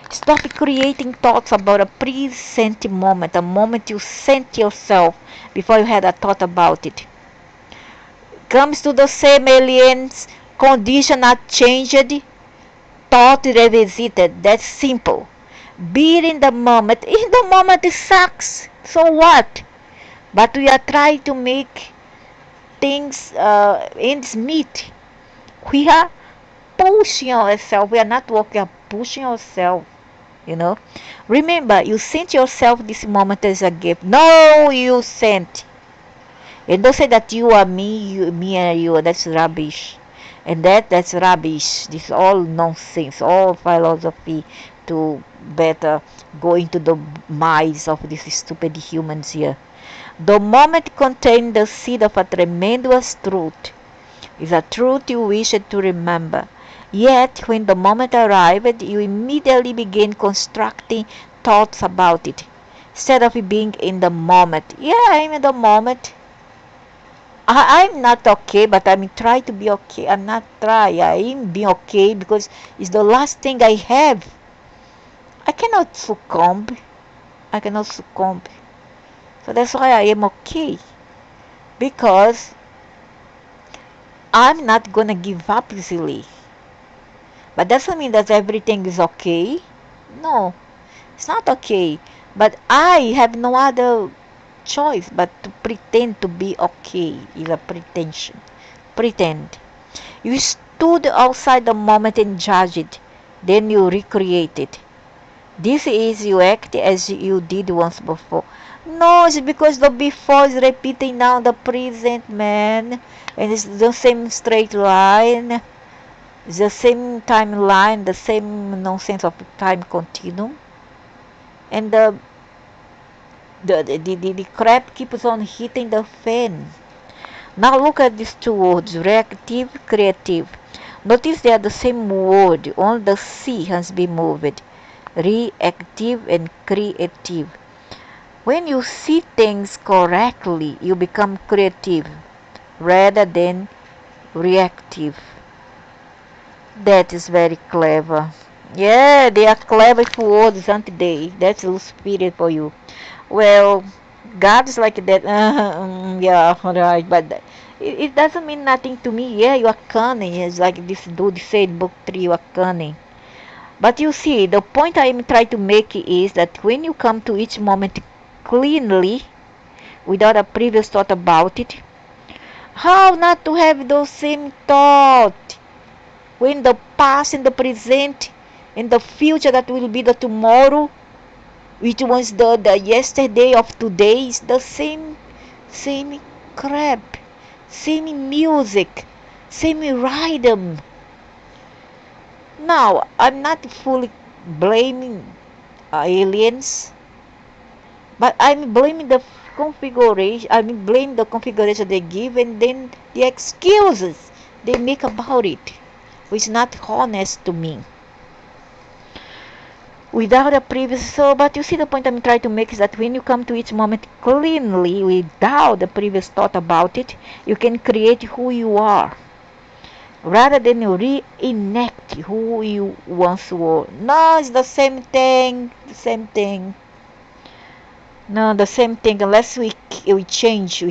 Stop creating thoughts about a present moment, a moment you sent yourself before you had a thought about it. Comes to the same, aliens. Condition not changed, thought revisited. That's simple. Be in the moment. In the moment it sucks. So what? But we are trying to make things ends meet. We are pushing ourselves. We are not walking, we are pushing ourselves. Remember, you sent yourself this moment as a gift. No, you sent. And don't say that you are me, me and you. That's rubbish. And that's rubbish. This is all nonsense, all philosophy to better go into the minds of these stupid humans here. The moment contained the seed of a tremendous truth. Is a truth you wished to remember. Yet, when the moment arrived, you immediately began constructing thoughts about it, instead of being in the moment. Yeah, I'm in the moment. I'm not okay, but I'm trying to be okay. I'm not try. I'm being okay because it's the last thing I have. I cannot succumb. I cannot succumb. So that's why I am okay. Because I'm not gonna give up easily. But doesn't mean that everything is okay. No, it's not okay. But I have no other choice but to pretend to be okay. Is a pretension. Pretend. You stood outside the moment and judged it. Then you recreate it. This is you act as you did once before. No, it's because the before is repeating now the present, man. And it's the same straight line. It's the same timeline, the same nonsense of time continuum. And the crap keeps on hitting the fan. Now look at these two words, reactive, creative. Notice they are the same word, only the C has been moved. Reactive and creative. When you see things correctly, you become creative rather than reactive. That is very clever. Yeah, they are clever words, aren't they? That's a little spirit for you. Well, God is like that. Yeah, right. But it doesn't mean nothing to me. Yeah, you are cunning. It's like this dude said, book 3, you are cunning. But you see, the point I am trying to make is that when you come to each moment cleanly, without a previous thought about it, how not to have those same thoughts when the past and the present and the future that will be the tomorrow, which was the yesterday of today, is the same crap, same music, same rhythm. Now, I'm not fully blaming aliens, but I'm blaming the configuration. I mean, blame the configuration they give and then the excuses they make about it, which is not honest to me. Without a previous, so, but you see the point I'm trying to make is that when you come to each moment cleanly, without the previous thought about it, you can create who you are rather than reenact who you once were. No, it's the same thing. The same thing. No, the same thing. Unless we change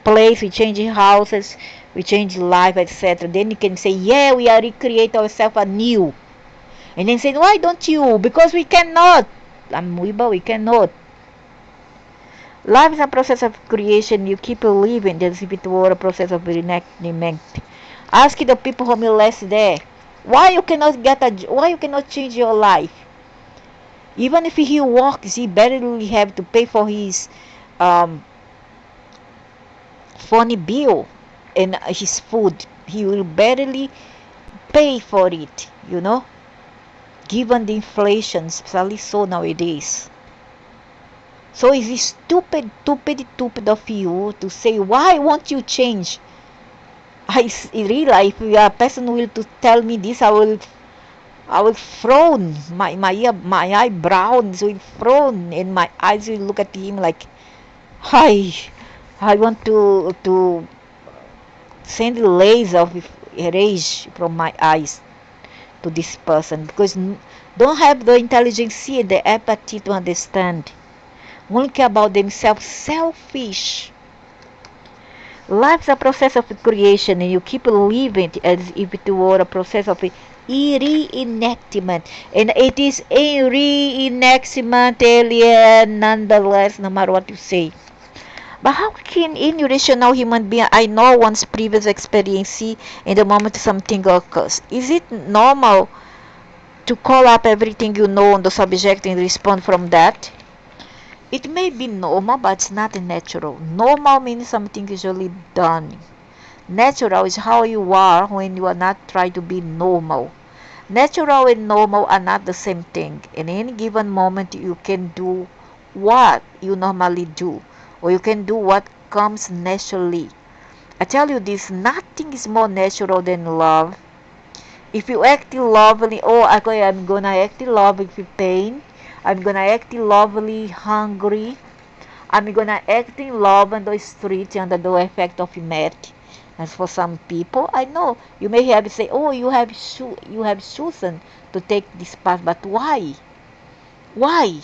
place, we change houses, we change life, etc. Then you can say, yeah, we are recreate ourselves anew. And then say, why don't you? Because we cannot. Amoeba, we cannot. Life is a process of creation. You keep living as if it were a process of reenactment. Ask the people whom you left there, why you cannot change your life? Even if he walks, he barely have to pay for his phony bill and his food. He will barely pay for it, given the inflation, especially so nowadays. So it's stupid of you to say, why won't you change? Really, if a person will to tell me this, I will frown. My eyebrows will frown, and my eyes will look at him like, I want to send layers of rage from my eyes to this person because don't have the intelligence, the empathy to understand. Only care about themselves, selfish. Life's a process of creation, and you keep living as if it were a process of reenactment. And it is a reenactment, alien, nonetheless, no matter what you say. But how can any rational human being ignore one's previous experience in the moment something occurs? Is it normal to call up everything you know on the subject and respond from that? It may be normal, but it's not natural. Normal means something usually done. Natural is how you are when you are not trying to be normal. Natural and normal are not the same thing. In any given moment, you can do what you normally do, or you can do what comes naturally. I tell you this, nothing is more natural than love. If you act lovely, oh, okay, I'm gonna act lovely with pain. I'm gonna act lovely hungry. I'm gonna act in love on the street under the effect of meth. As for some people, I know you may have say, oh, you have chosen to take this path, but why? Why?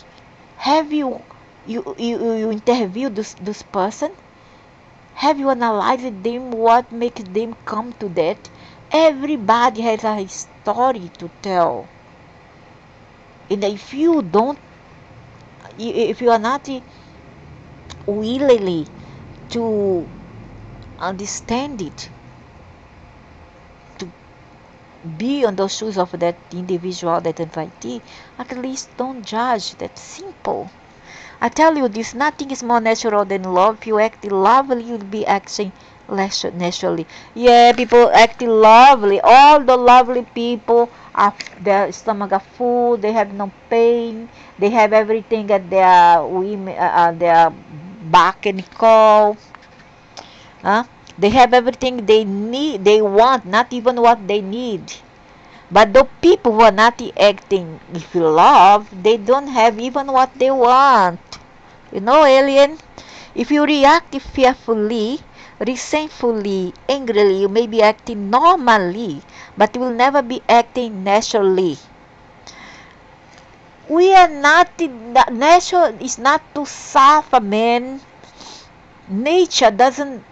Have you interviewed this person? Have you analyzed them? What makes them come to that? Everybody has a story to tell, and if you are not willingly to understand it, to be on the shoes of that individual, that invitee, at least don't judge. That's simple. I tell you this, nothing is more natural than love. If you act lovely, you'll be acting naturally. Yeah, people act lovely. All the lovely people, their stomach are full, they have no pain, they have everything at their back and call. Huh? They have everything they need, they want, not even what they need. But the people who are not acting with love, they don't have even what they want. You know, alien, if you react fearfully, resentfully, angrily, you may be acting normally, but you will never be acting naturally. We are not, nature is not to suffer, man. Nature doesn't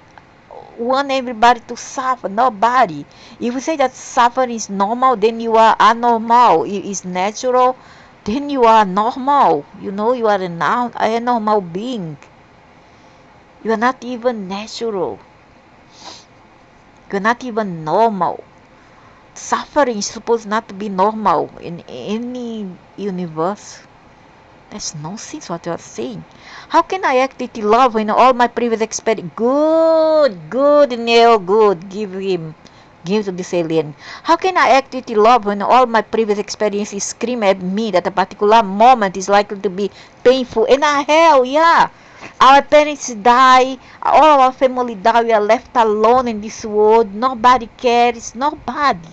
want everybody to suffer, nobody. If you say that suffering is normal, then you are abnormal. It is natural, then you are normal. You know, you are a normal being. You are not even natural. You are not even normal. Suffering is supposed not to be normal in any universe. That's nonsense what you are saying. How can I act with love when all my previous experience... Good, Neil, good. Give to this alien. How can I act with love when all my previous experiences scream at me that a particular moment is likely to be painful? And hell, yeah. Our parents die, all our family die, we are left alone in this world. Nobody cares, nobody.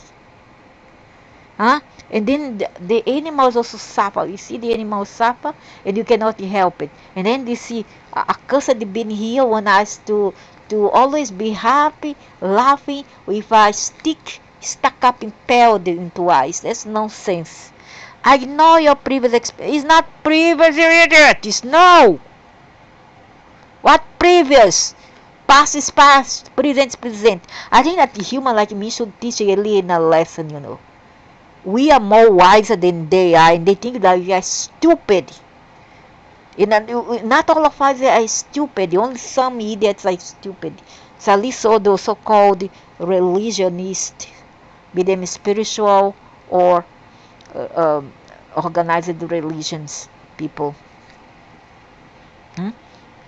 Huh? And then the animals also suffer. You see the animals suffer and you cannot help it. And then you see a cursed being here want us to always be happy, laughing with a stick stuck up impaled into eyes. That's nonsense. I know your previous experience. It's not previous, you idiot. It's no. What previous? Past is past. Present is present. I think that the human like me should teach alien a lesson, you know. We are more wiser than they are, and they think that we are stupid. Not all of us are stupid. Only some idiots are stupid. So at least all those so-called religionists, be them spiritual or organized religions people.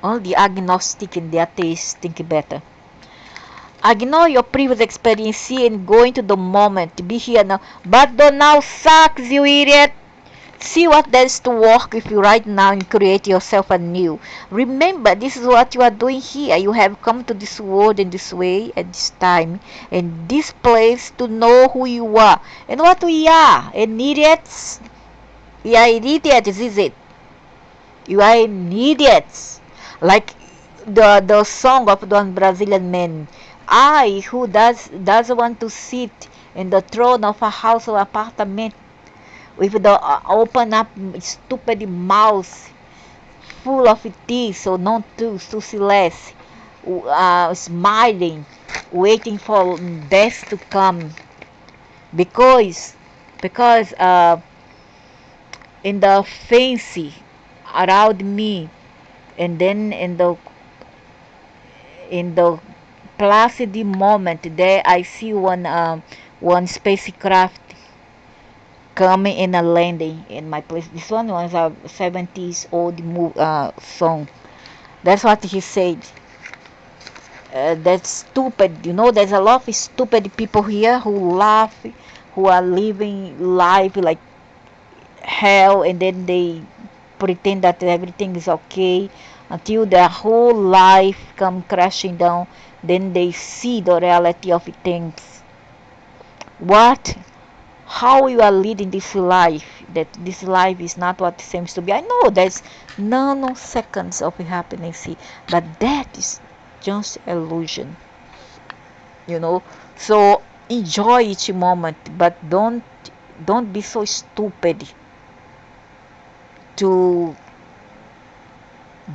Only the agnostic and the atheists think better. Ignore your previous experience and go into the moment. Be here now. But the now sucks, you idiot. See what there is to work with you right now and create yourself anew. Remember, this is what you are doing here. You have come to this world in this way, at this time, and this place to know who you are. And what we are. And idiots. We are idiots, is it? You are idiots. Like the song of the Brazilian man. I, who does want to sit in the throne of a house or apartment with the open up stupid mouth full of teeth, so not to see less, smiling, waiting for death to come, because in the fancy around me, and then in the placid moment there I see one spacecraft coming in a landing in my place. This one was a 70s old song. That's what he said. that's stupid. There's a lot of stupid people here who laugh, who are living life like hell, and then they pretend that everything is okay until their whole life come crashing down. Then they see the reality of things. What? How you are leading this life? That this life is not what it seems to be. I know there's nanoseconds of happiness here, but that is just illusion. you know so enjoy each moment, but don't be so stupid to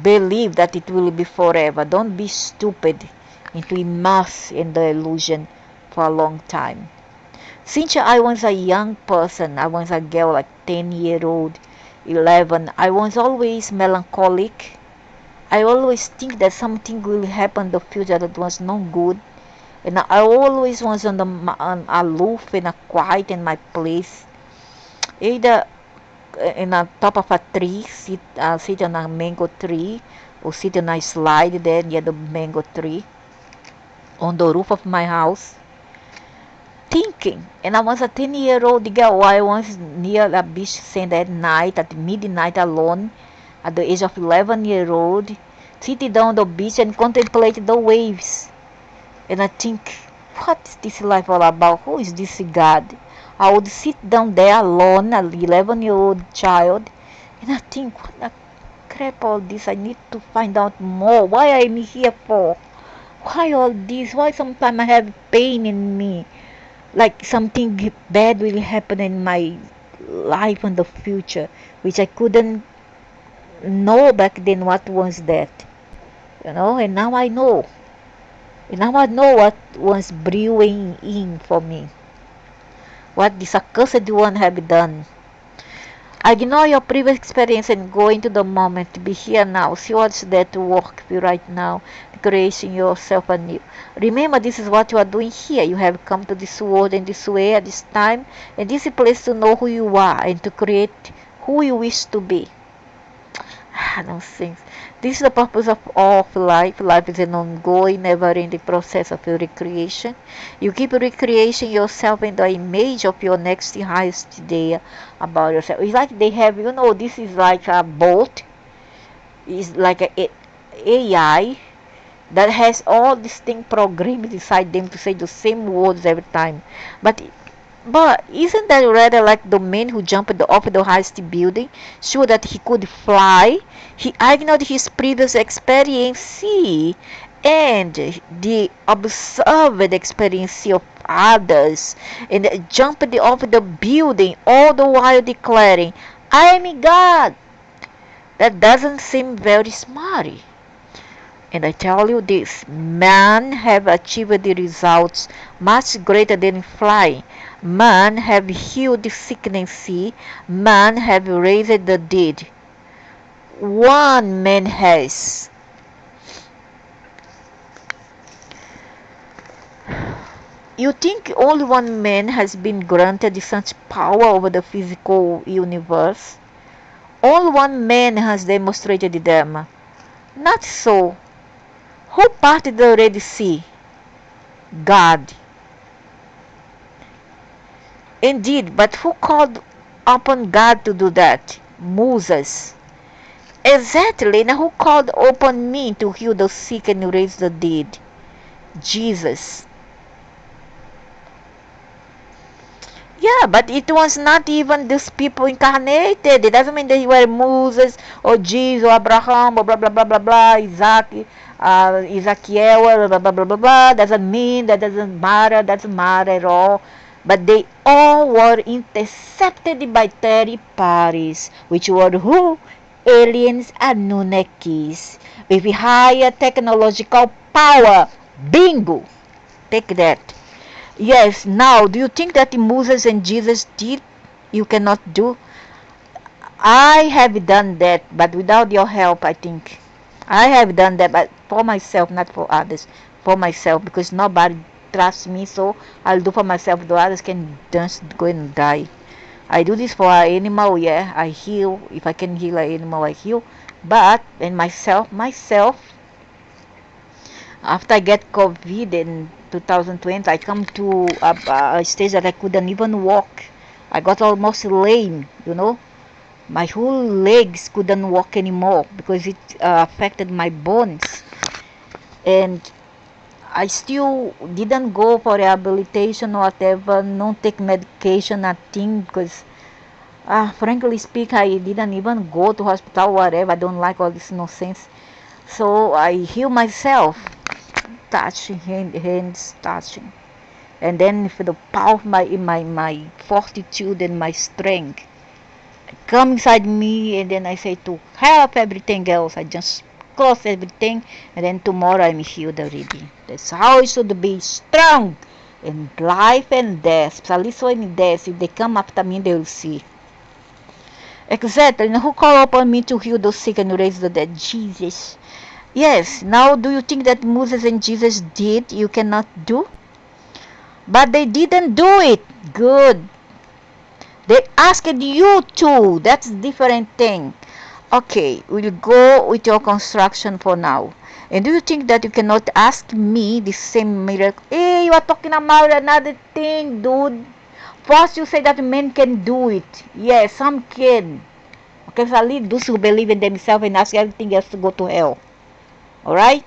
believe that it will be forever. Don't be stupid into immerse in the illusion for a long time. Since I was a young person, I was a girl like 10-year-old, 11, I was always melancholic. I always think that something will happen in the future that was not good. And I always was on aloof and quiet in my place. Either in the top of a tree, sit on a mango tree, or sit on a slide there near the mango tree, on the roof of my house, thinking. And I was a 10-year-old girl. I was near a beach sand at night, at midnight alone, at the age of 11-year-old, sitting down the beach and contemplate the waves. And I think, what is this life all about? Who is this God? I would sit down there alone, an 11-year-old child, and I think, what the crap all this? I need to find out more. Why I'm here for? Why all this? Why sometimes I have pain in me? Like something bad will happen in my life in the future, which I couldn't know back then what was that. And now I know. And now I know what was brewing in for me. What this accursed one have done. Ignore your previous experience and go into the moment. Be here now. See what's there to work for you right now. Creating yourself anew. Remember, this is what you are doing here. You have come to this world in this way at this time, and this is a place to know who you are and to create who you wish to be. Those things. This is the purpose of all of life. Life is an ongoing, never-ending process of recreation. You keep recreating yourself in the image of your next highest idea about yourself. It's like they have, this is like a boat. It's like a AI that has all these things programmed inside them to say the same words every time. But isn't that rather like the man who jumped off the highest building, sure that he could fly? He ignored his previous experience and the observed experience of others and jumped off the building, all the while declaring, "I am God." That doesn't seem very smart. And I tell you this, man have achieved the results much greater than flying. Man have healed the sickness. Man have raised the dead. One man has. You think only one man has been granted such power over the physical universe? Only one man has demonstrated them. Not so. Who parted the Red Sea? God. Indeed, but who called upon God to do that? Moses. Exactly. Now who called upon me to heal the sick and raise the dead? Jesus. Yeah, but it was not even these people incarnated. It doesn't mean that you were Moses or Jesus or Abraham or blah blah blah blah blah, Isaac, Ezekiel, blah blah blah blah blah. Doesn't mean that doesn't matter. Doesn't matter at all. But they all were intercepted by third parties, which were who? Aliens and Anunnakis with higher technological power. Bingo! Take that. Yes, now, do you think that Moses and Jesus did? You cannot do? I have done that, but without your help, I think. I have done that, but for myself, not for others. For myself, because nobody trusts me, so I'll do for myself. The others can just go and die. I do this for an animal, yeah, I heal. If I can heal an animal, I heal. But, and myself, After I get COVID in 2020, I come to a stage that I couldn't even walk. I got almost lame, you know. My whole legs couldn't walk anymore because it affected my bones. And I still didn't go for rehabilitation or whatever, not take medication, nothing, because frankly speak, I didn't even go to hospital, whatever. I don't like all this nonsense. So I heal myself, touching hands, touching, and then for the power of my fortitude and my strength come inside me, and then I say to help everything else. I just close everything, and then tomorrow I'm healed already. That's how it should be, strong in life and death, especially so in death. If they come after me, they will see. Exactly. And who call upon me to heal the sick and raise the dead? Jesus. Yes. Now, do you think that Moses and Jesus did? You cannot do? But they didn't do it. Good. They asked you to. That's a different thing. Okay, we'll go with your construction for now. And do you think that you cannot ask me the same miracle? Hey, you are talking about another thing, dude. First, you say that men can do it. Yes, some can. Okay, so leave those who believe in themselves and ask everything else to go to hell. Alright?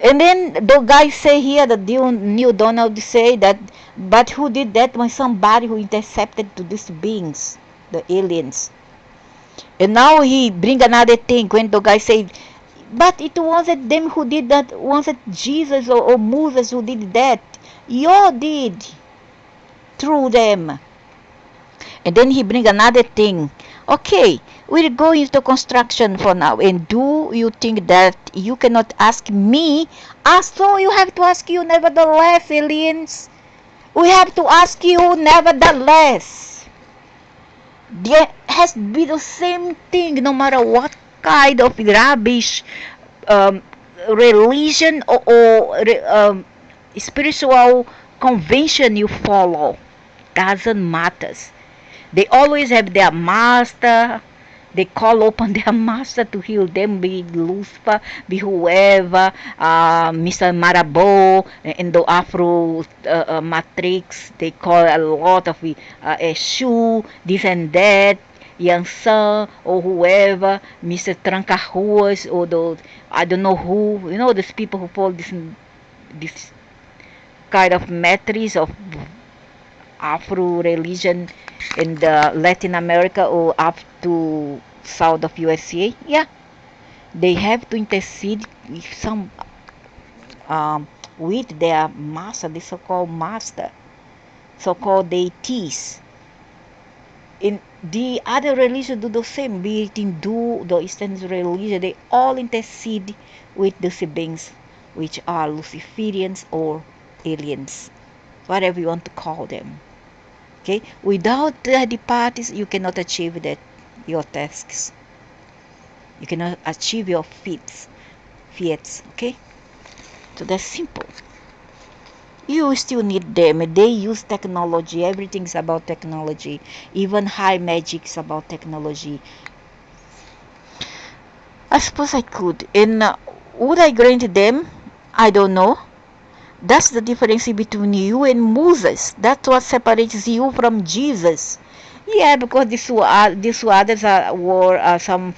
And then the guy say here, the new Donald say that, but who did that? When somebody who intercepted to these beings, the aliens. And now he bring another thing when the guy said, but it wasn't them who did that, wasn't Jesus or Moses who did that. You did through them. And then he bring another thing. Okay, we're going to construction for now. And do you think that you cannot ask me? So you have to ask you nevertheless, aliens. We have to ask you nevertheless. There has to be the same thing no matter what kind of rubbish religion or spiritual convention you follow. Doesn't matter. They always have their master. They call upon their master to heal them, be Lucifer, be whoever, Mr. Marabo, in the Afro Matrix. They call a lot of Eshu, this and that, Yansan, or whoever, Mr. Trancaruas, or those, I don't know who, you know, these people who follow this kind of matrix of Afro religion in the Latin America or up to south of USA. Yeah, they have to intercede with some with their master, the so-called master, so-called deities. In the other religion do the same, be it Hindu, the Eastern religion, they all intercede with the siblings, which are Luciferians or aliens, whatever you want to call them. Okay, without the parties, you cannot achieve that your tasks. You cannot achieve your feats. Okay, so that's simple. You still need them. They use technology. Everything's about technology. Even high magic's about technology. I suppose I could. And would I grant them? I don't know. That's the difference between you and Moses. That's what separates you from Jesus. Yeah, because these others were some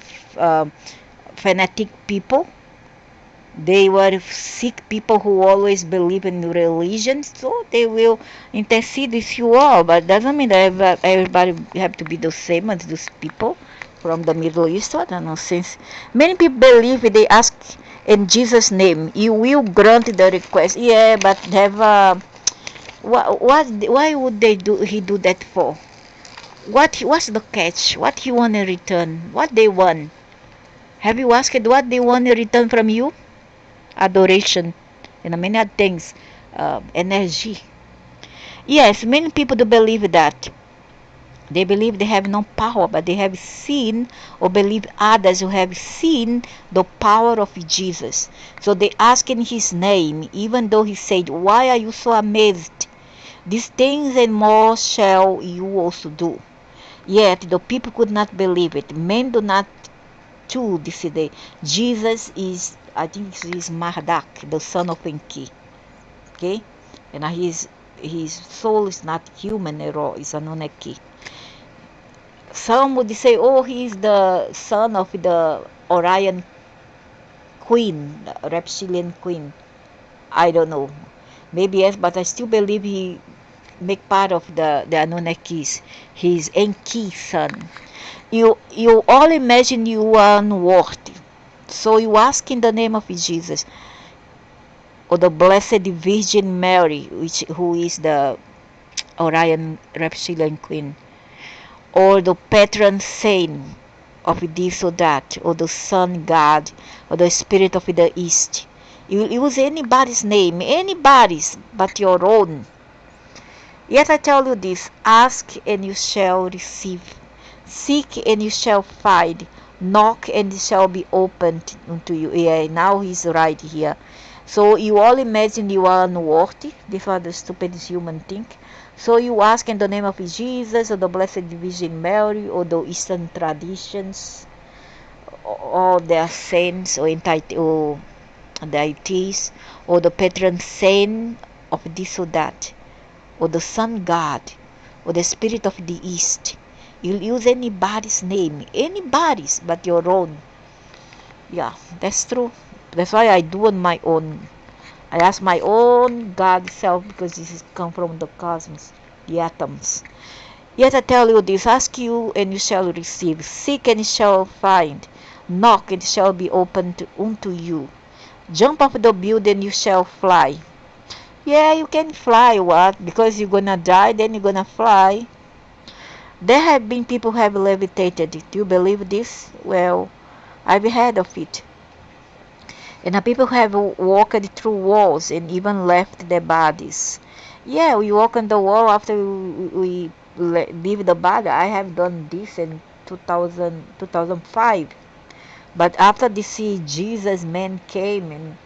fanatic people. They were sick people who always believe in religion, so they will intercede with you all. But doesn't mean that everybody have to be the same as those people from the Middle East. I don't know. Since many people believe if they ask in Jesus' name, you will grant the request. Yeah, but have why would he do that for? What's the catch? What he want in return? What they want? Have you asked what they want in return from you? Adoration and many other things, energy. Yes, many people do believe that. They believe they have no power, but they have seen or believe others who have seen the power of Jesus. So they ask in his name, even though he said, why are you so amazed? These things and more shall you also do. Yet the people could not believe it. Men do not too decide. Jesus is I think he's Marduk, the son of Enki. Okay, and his soul is not human at all. It's an Anunnaki. Some would say, oh, he's the son of the Orion queen, the reptilian queen. I don't know. Maybe yes, but I still believe he make part of the Anunnakis. He's Enki's son. You all imagine you are unworthy. So you ask in the name of Jesus, or the Blessed Virgin Mary, who is the Orion reptilian queen, or the patron saint of this or that, or the sun god, or the spirit of the east. You use anybody's name, anybody's but your own. Yet I tell you this, ask and you shall receive. Seek and you shall find. Knock and it shall be opened unto you. Yeah, now he's right here. So you all imagine you are unworthy. This is what the stupid human think. So you ask in the name of Jesus or the Blessed Virgin Mary or the Eastern traditions or their saints or deities or the patron saint of this or that or the sun god or the spirit of the east. You'll use anybody's name, anybody's but your own. Yeah, that's true. That's why I do on my own. I ask my own God self because this is come from the cosmos, the atoms. Yet I tell you this, ask you and you shall receive, seek and you shall find, knock and it shall be opened unto you. Jump off the building you shall fly. Yeah, you can fly, what? Because you're gonna die, then you're gonna fly. There have been people who have levitated. Do you believe this? Well, I've heard of it. And the people who have walked through walls and even left their bodies. Yeah, we walk on the wall after we leave the body. I have done this in 2005. But after this Jesus man came and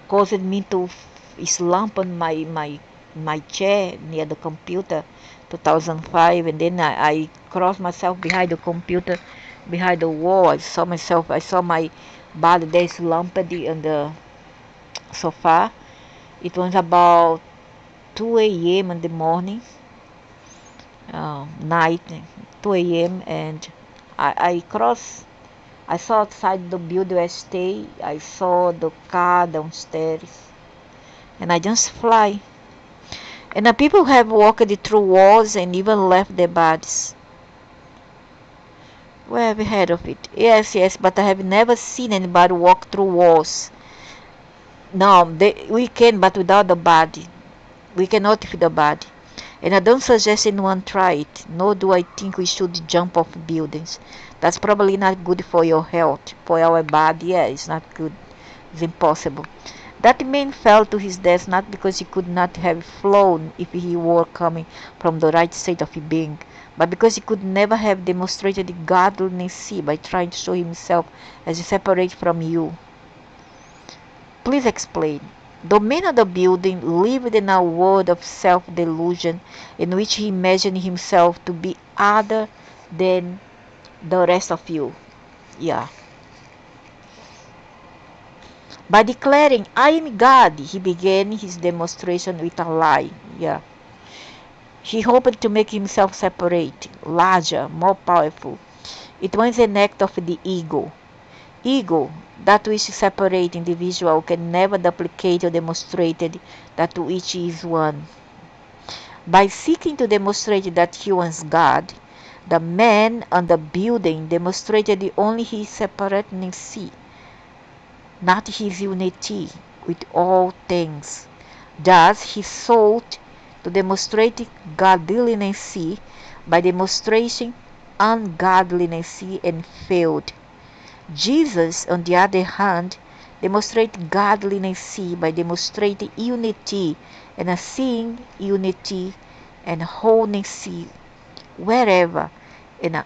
caused me to slump on my chair near the computer, 2005, and then I crossed myself behind the computer, behind the wall. I saw my body there slumped on the sofa. It was about 2 a.m. in the morning, night, 2 a.m. and I crossed. I saw outside the building I stay. I saw the car downstairs, and I just fly. And the people have walked through walls and even left their bodies. Where have you heard of it? Yes, yes, but I have never seen anybody walk through walls. No, we can, but without the body. We cannot with the body. And I don't suggest anyone try it, nor do I think we should jump off buildings. That's probably not good for your health, for our body. Yeah, it's not good. It's impossible. That man fell to his death not because he could not have flown if he were coming from the right state of being, but because he could never have demonstrated godliness by trying to show himself as separate from you. Please explain. The man of the building lived in a world of self-delusion in which he imagined himself to be other than the rest of you. Yeah. By declaring, I am God, he began his demonstration with a lie. Yeah. He hoped to make himself separate, larger, more powerful. It was an act of the ego. Ego, that which separates individual, can never duplicate or demonstrate that which is one. By seeking to demonstrate that he was God, the man on the building demonstrated only his separateness, not his unity with all things. Thus he sought to demonstrate godliness by demonstrating ungodliness and failed. Jesus, on the other hand, demonstrated godliness by demonstrating unity and seeing unity and wholeness wherever and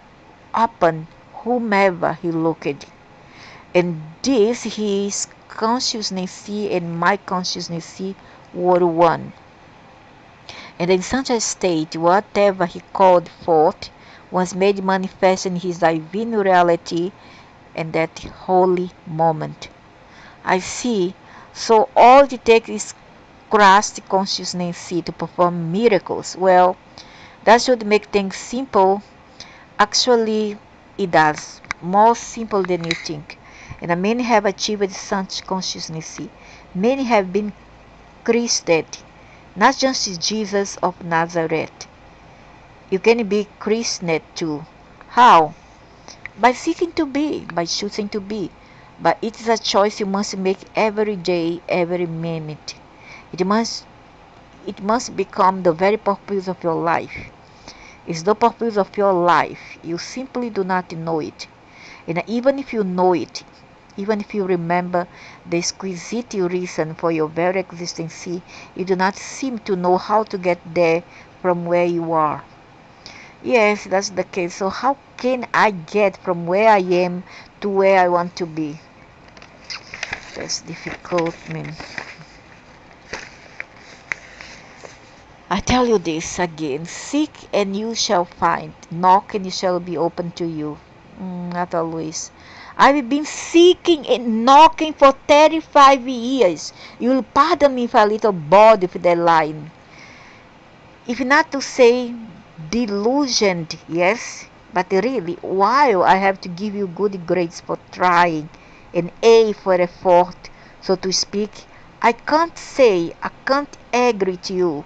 upon whomever he looked. And this his consciousness and my consciousness were one. And in such a state, whatever he called forth was made manifest in his divine reality in that holy moment. I see. So all it takes is Christ consciousness to perform miracles. Well, that should make things simple. Actually, it does. More simple than you think. And many have achieved such consciousness. Many have been Christed, not just Jesus of Nazareth. You can be christened too. How? By seeking to be, by choosing to be. But it is a choice you must make every day, every minute. It must become the very purpose of your life. It's the purpose of your life. You simply do not know it. And even if you know it, even if you remember the exquisite reason for your very existence, you do not seem to know how to get there from where you are. Yes, that's the case. So how can I get from where I am to where I want to be? That's difficult, man. I tell you this again. Seek and you shall find. Knock and it shall be open to you. Not always. I've been seeking and knocking for 35 years. You'll pardon me if I'm a little bored with that line. If not to say delusioned, yes, but really, while I have to give you good grades for trying, an A for effort, so to speak, I can't agree to you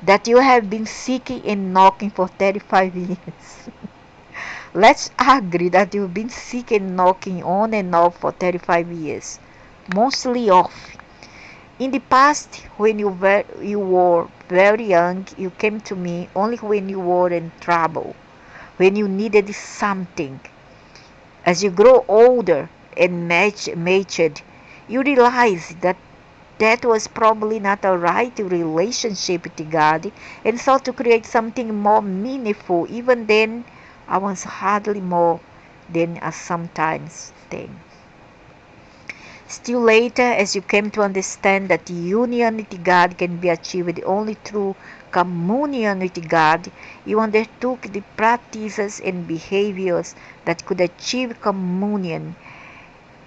that you have been seeking and knocking for 35 years. Let's agree that you've been seeking and knocking on and off for 35 years, mostly off. In the past, when you were very young, you came to me only when you were in trouble, when you needed something. As you grow older and matured, you realize that that was probably not a right relationship with God, and sought to create something more meaningful. Even then, I was hardly more than a sometimes thing. Still later, as you came to understand that union with God can be achieved only through communion with God, you undertook the practices and behaviors that could achieve communion.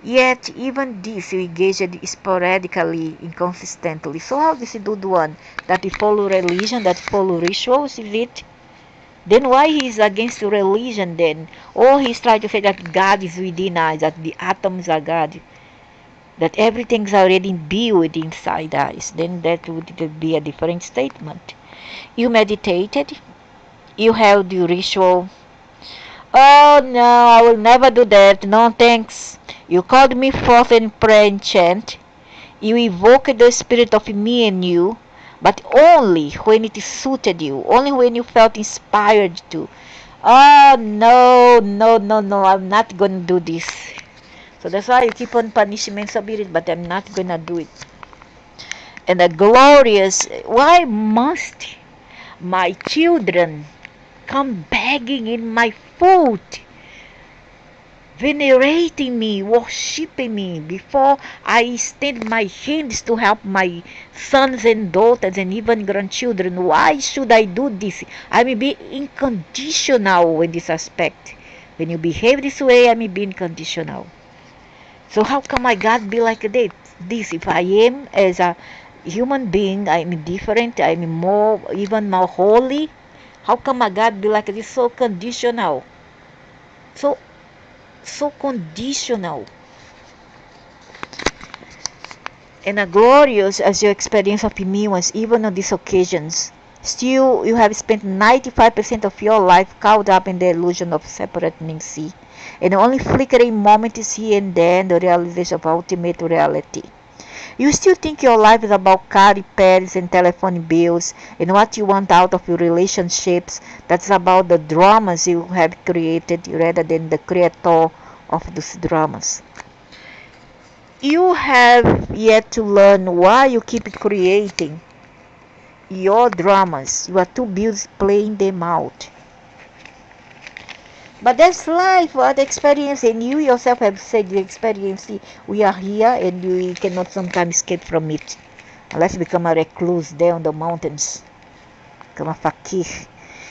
Yet, even this you engaged sporadically, inconsistently. So how does he do the one? That he follow religion, that follow rituals, is it? Then why he is against religion then? Or he's trying to say that God is within us, that the atoms are God, that everything's already built inside us. Then that would be a different statement. You meditated, you held the ritual. Oh no, I will never do that. No thanks. You called me forth in prayer and chant. You evoked the spirit of me and you, but only when it suited you, only when you felt inspired to. Oh no, no, no, no, I'm not gonna do this. So that's why you keep on punishment spirit, but I'm not gonna do it. And the glorious, why must my children come begging in my foot, venerating me, worshipping me, before I extend my hands to help my sons and daughters and even grandchildren? Why should I do this? I may be unconditional in this aspect. When you behave this way, I may be unconditional. So how can my God be like this? If I am as a human being, I'm different, I'm more, even more holy. How can my God be like this? So conditional. So conditional. And glorious as your experience of me was, even on these occasions, still you have spent 95% of your life caught up in the illusion of separateness, and only flickering moments here and there in the realization of ultimate reality. You still think your life is about car repairs and telephone bills and what you want out of your relationships. That's about the dramas you have created rather than the creator of those dramas. You have yet to learn why you keep creating your dramas. You are too busy playing them out. But that's life, what experience, and you yourself have said the experience. We are here and we cannot sometimes escape from it. Unless become a recluse there on the mountains. Become a fakir.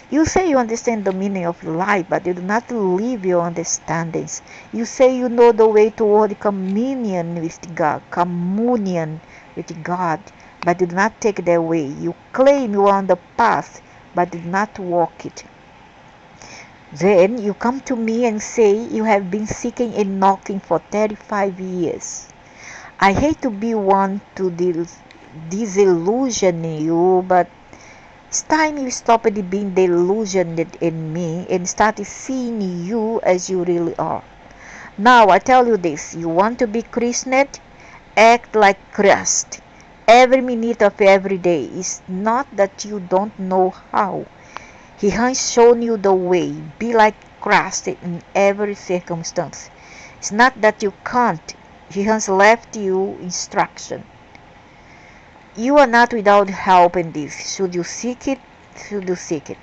You say you understand the meaning of life, but you do not live your understandings. You say you know the way toward communion with God, but you do not take that way. You claim you are on the path, but do not walk it. Then you come to me and say you have been seeking and knocking for 35 years. I hate to be one to disillusion you, but it's time you stopped being delusioned in me and started seeing you as you really are. Now I tell you this, you want to be christened? Act like Christ. Every minute of every day. It's not that you don't know how. He has shown you the way. Be like Christ in every circumstance. It's not that you can't. He has left you instruction. You are not without help in this. Should you seek it? Should you seek it?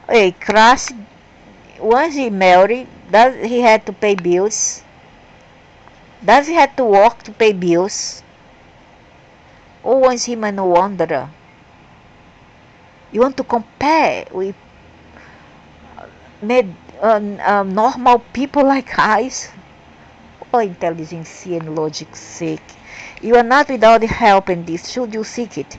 Hey, Christ, once he married, does he had to pay bills? Does he have to work to pay bills? Or was he a wanderer? You want to compare with normal people like us? For intelligence and logic's sake. You are not without help in this. Should you seek it?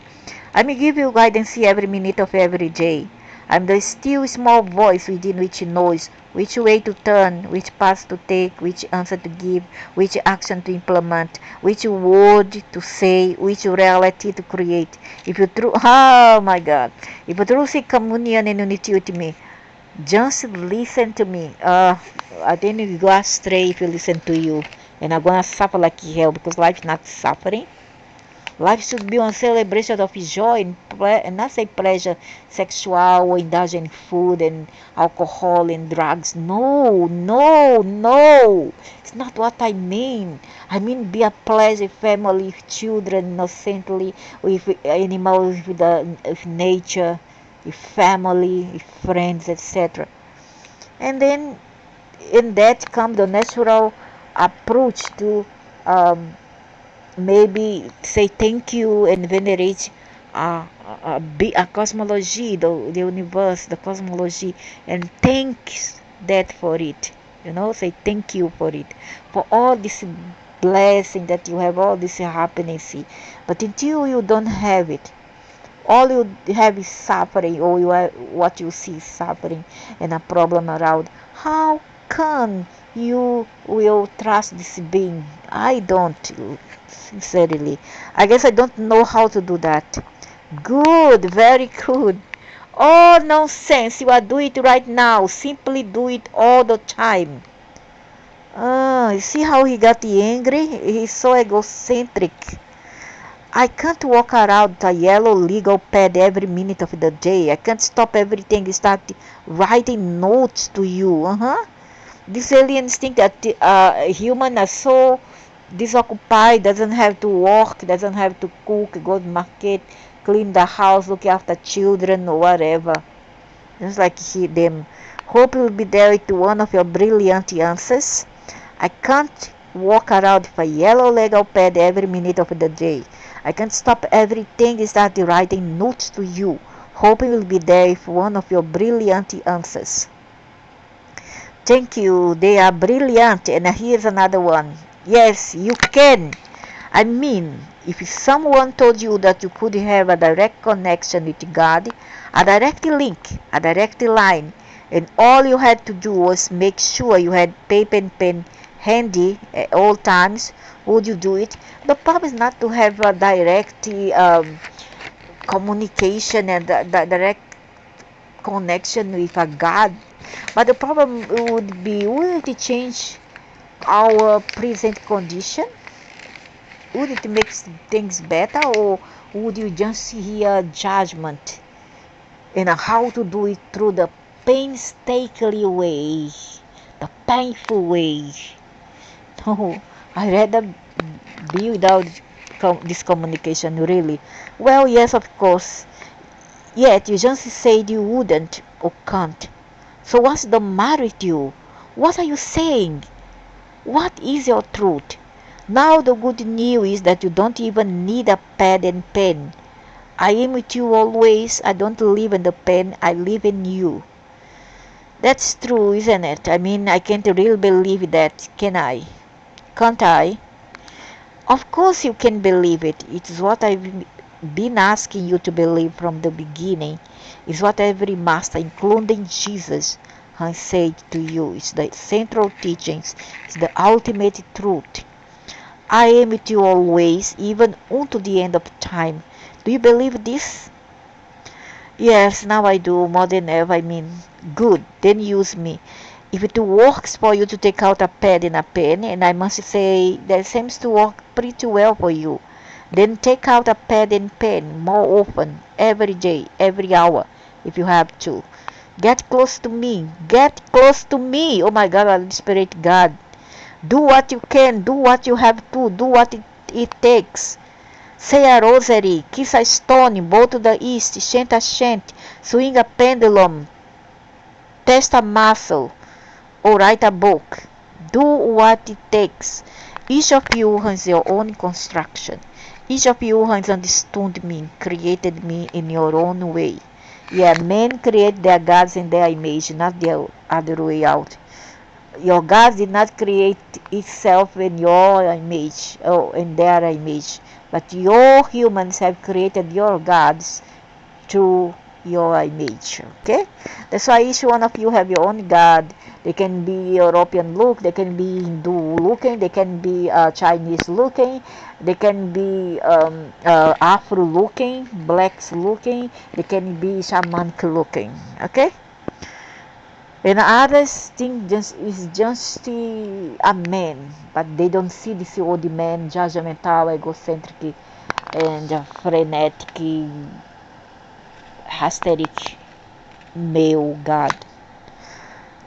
I may give you guidance every minute of every day. I am the still small voice within which knows which way to turn, which path to take, which answer to give, which action to implement, which word to say, which reality to create. If you oh my God, if you truly seek communion and unity with me, just listen to me. I think you go astray if you listen to you, and I'm gonna suffer like hell because life is not suffering. Life should be a celebration of joy and not say pleasure, sexual or indulging in food and alcohol and drugs. No, no, no. It's not what I mean. I mean be a pleasure family, with children, innocently, with animals, with nature, with family, with friends, etc. And then in that comes the natural approach to maybe say thank you and venerate a cosmology, the universe, the cosmology, and thanks that for it. Say thank you for it, for all this blessing that you have, all this happiness. But until you don't have it, all you have is suffering, or what you see is suffering and a problem around. How can you will trust this being? I don't, sincerely. I guess I don't know how to do that. Good, very good. Oh, nonsense. You are doing it right now. Simply do it all the time. You see how he got angry? He's so egocentric. I can't walk around with a yellow legal pad every minute of the day. I can't stop everything and start writing notes to you. These aliens think that humans are so disoccupied, doesn't have to work, doesn't have to cook, go to market, clean the house, look after children or whatever. Just like them. Hope you'll be there with one of your brilliant answers. I can't walk around with a yellow legal pad every minute of the day. I can't stop everything and start writing notes to you, hoping you'll be there with one of your brilliant answers. Thank you, they are brilliant. And here's another one. Yes, you can. I mean, if someone told you that you could have a direct connection with God, a direct link, a direct line, and all you had to do was make sure you had paper and pen handy at all times, would you do it? The problem is not to have a direct communication and direct connection with a God, but the problem would be, would it change our present condition? Would it make things better, or would you just hear judgment and how to do it through the painstakingly way, the painful way? No, I rather be without this communication, really. Well, yes, of course. Yet you just said you wouldn't or can't. So what's the matter with you? What are you saying? What is your truth? Now the good news is that you don't even need a pad and pen. I am with you always. I don't live in the pen. I live in you. That's true, isn't it? I mean, I can't really believe that, can I? Can't I? Of course you can believe it. It's what I've been asking you to believe from the beginning. It's what every master, including Jesus, has said to you. It's the central teachings. It's the ultimate truth. I am with you always, even unto the end of time. Do you believe this? Yes, now I do, more than ever. I mean, good, then use me. If it works for you to take out a pad and a pen, and I must say that seems to work pretty well for you, then take out a pad and pen more often, every day, every hour, if you have to. Get close to me. Get close to me. Oh my God, Holy Spirit, God. Do what you can. Do what you have to. Do what it takes. Say a rosary, kiss a stone, bow to the east, chant a chant, swing a pendulum, test a muscle, or write a book. Do what it takes. Each of you has your own construction. Each of you has understood me, created me in your own way. Yeah, men create their gods in their image, not the other way out. Your God did not create itself in your image or in their image, but your humans have created your gods through your image. Okay, that's why each one of you have your own god. They can be European look, they can be Hindu looking, they can be Chinese looking, they can be Afro looking, blacks looking, they can be shamanic looking. Okay. And others think just is just a man, but they don't see this old man, judgmental, egocentric, and frenetic, hysteric male god.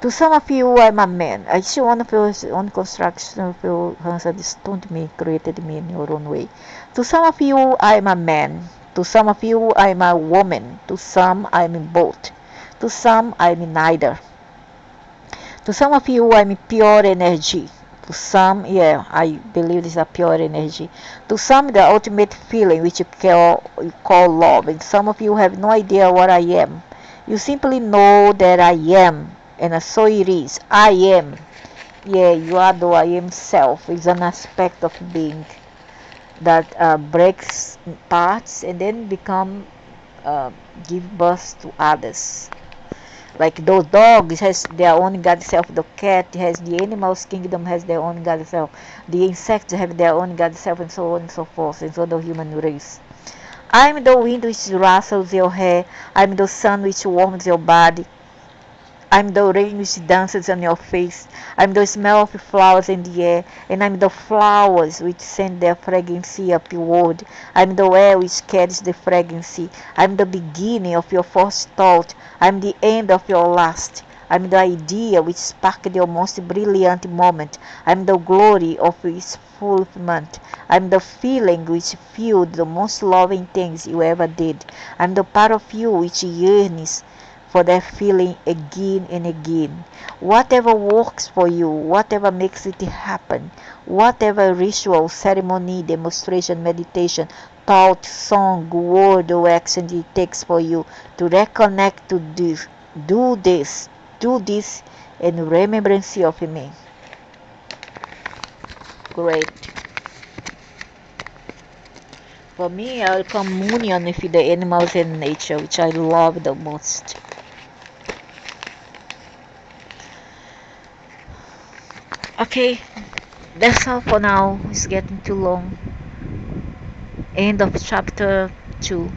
To some of you, I'm a man. I see one of your own construction of your has understood me, created me in your own way. To some of you, I'm a man. To some of you, I'm a woman. To some, I'm both. To some, I'm neither. To some of you, I'm pure energy. To some, yeah, I believe this is a pure energy. To some, the ultimate feeling which you call love. And some of you have no idea what I am. You simply know that I am. And so it is. I am. Yeah, you are the I am self. It's an aspect of being that breaks parts and then uh, give birth to others. Like those dogs has their own God self, the cat has the animals kingdom has their own God self, the insects have their own God self, and so on and so forth, and so the human race. I'm the wind which rustles your hair, I'm the sun which warms your body, I'm the rain which dances on your face. I'm the smell of flowers in the air, and I'm the flowers which send their fragrancy upward. I'm the air which carries the fragrancy. I'm the beginning of your first thought. I'm the end of your last. I'm the idea which sparked your most brilliant moment. I'm the glory of its fulfillment. I'm the feeling which fueled the most loving things you ever did. I'm the part of you which yearns for that feeling again and again. Whatever works for you, whatever makes it happen, whatever ritual, ceremony, demonstration, meditation, thought, song, word, or action it takes for you to reconnect to this, do this in remembrance of me. Great. For me, our communion with the animals and nature, which I love the most. Okay, that's all for now. It's getting too long. End of chapter 2.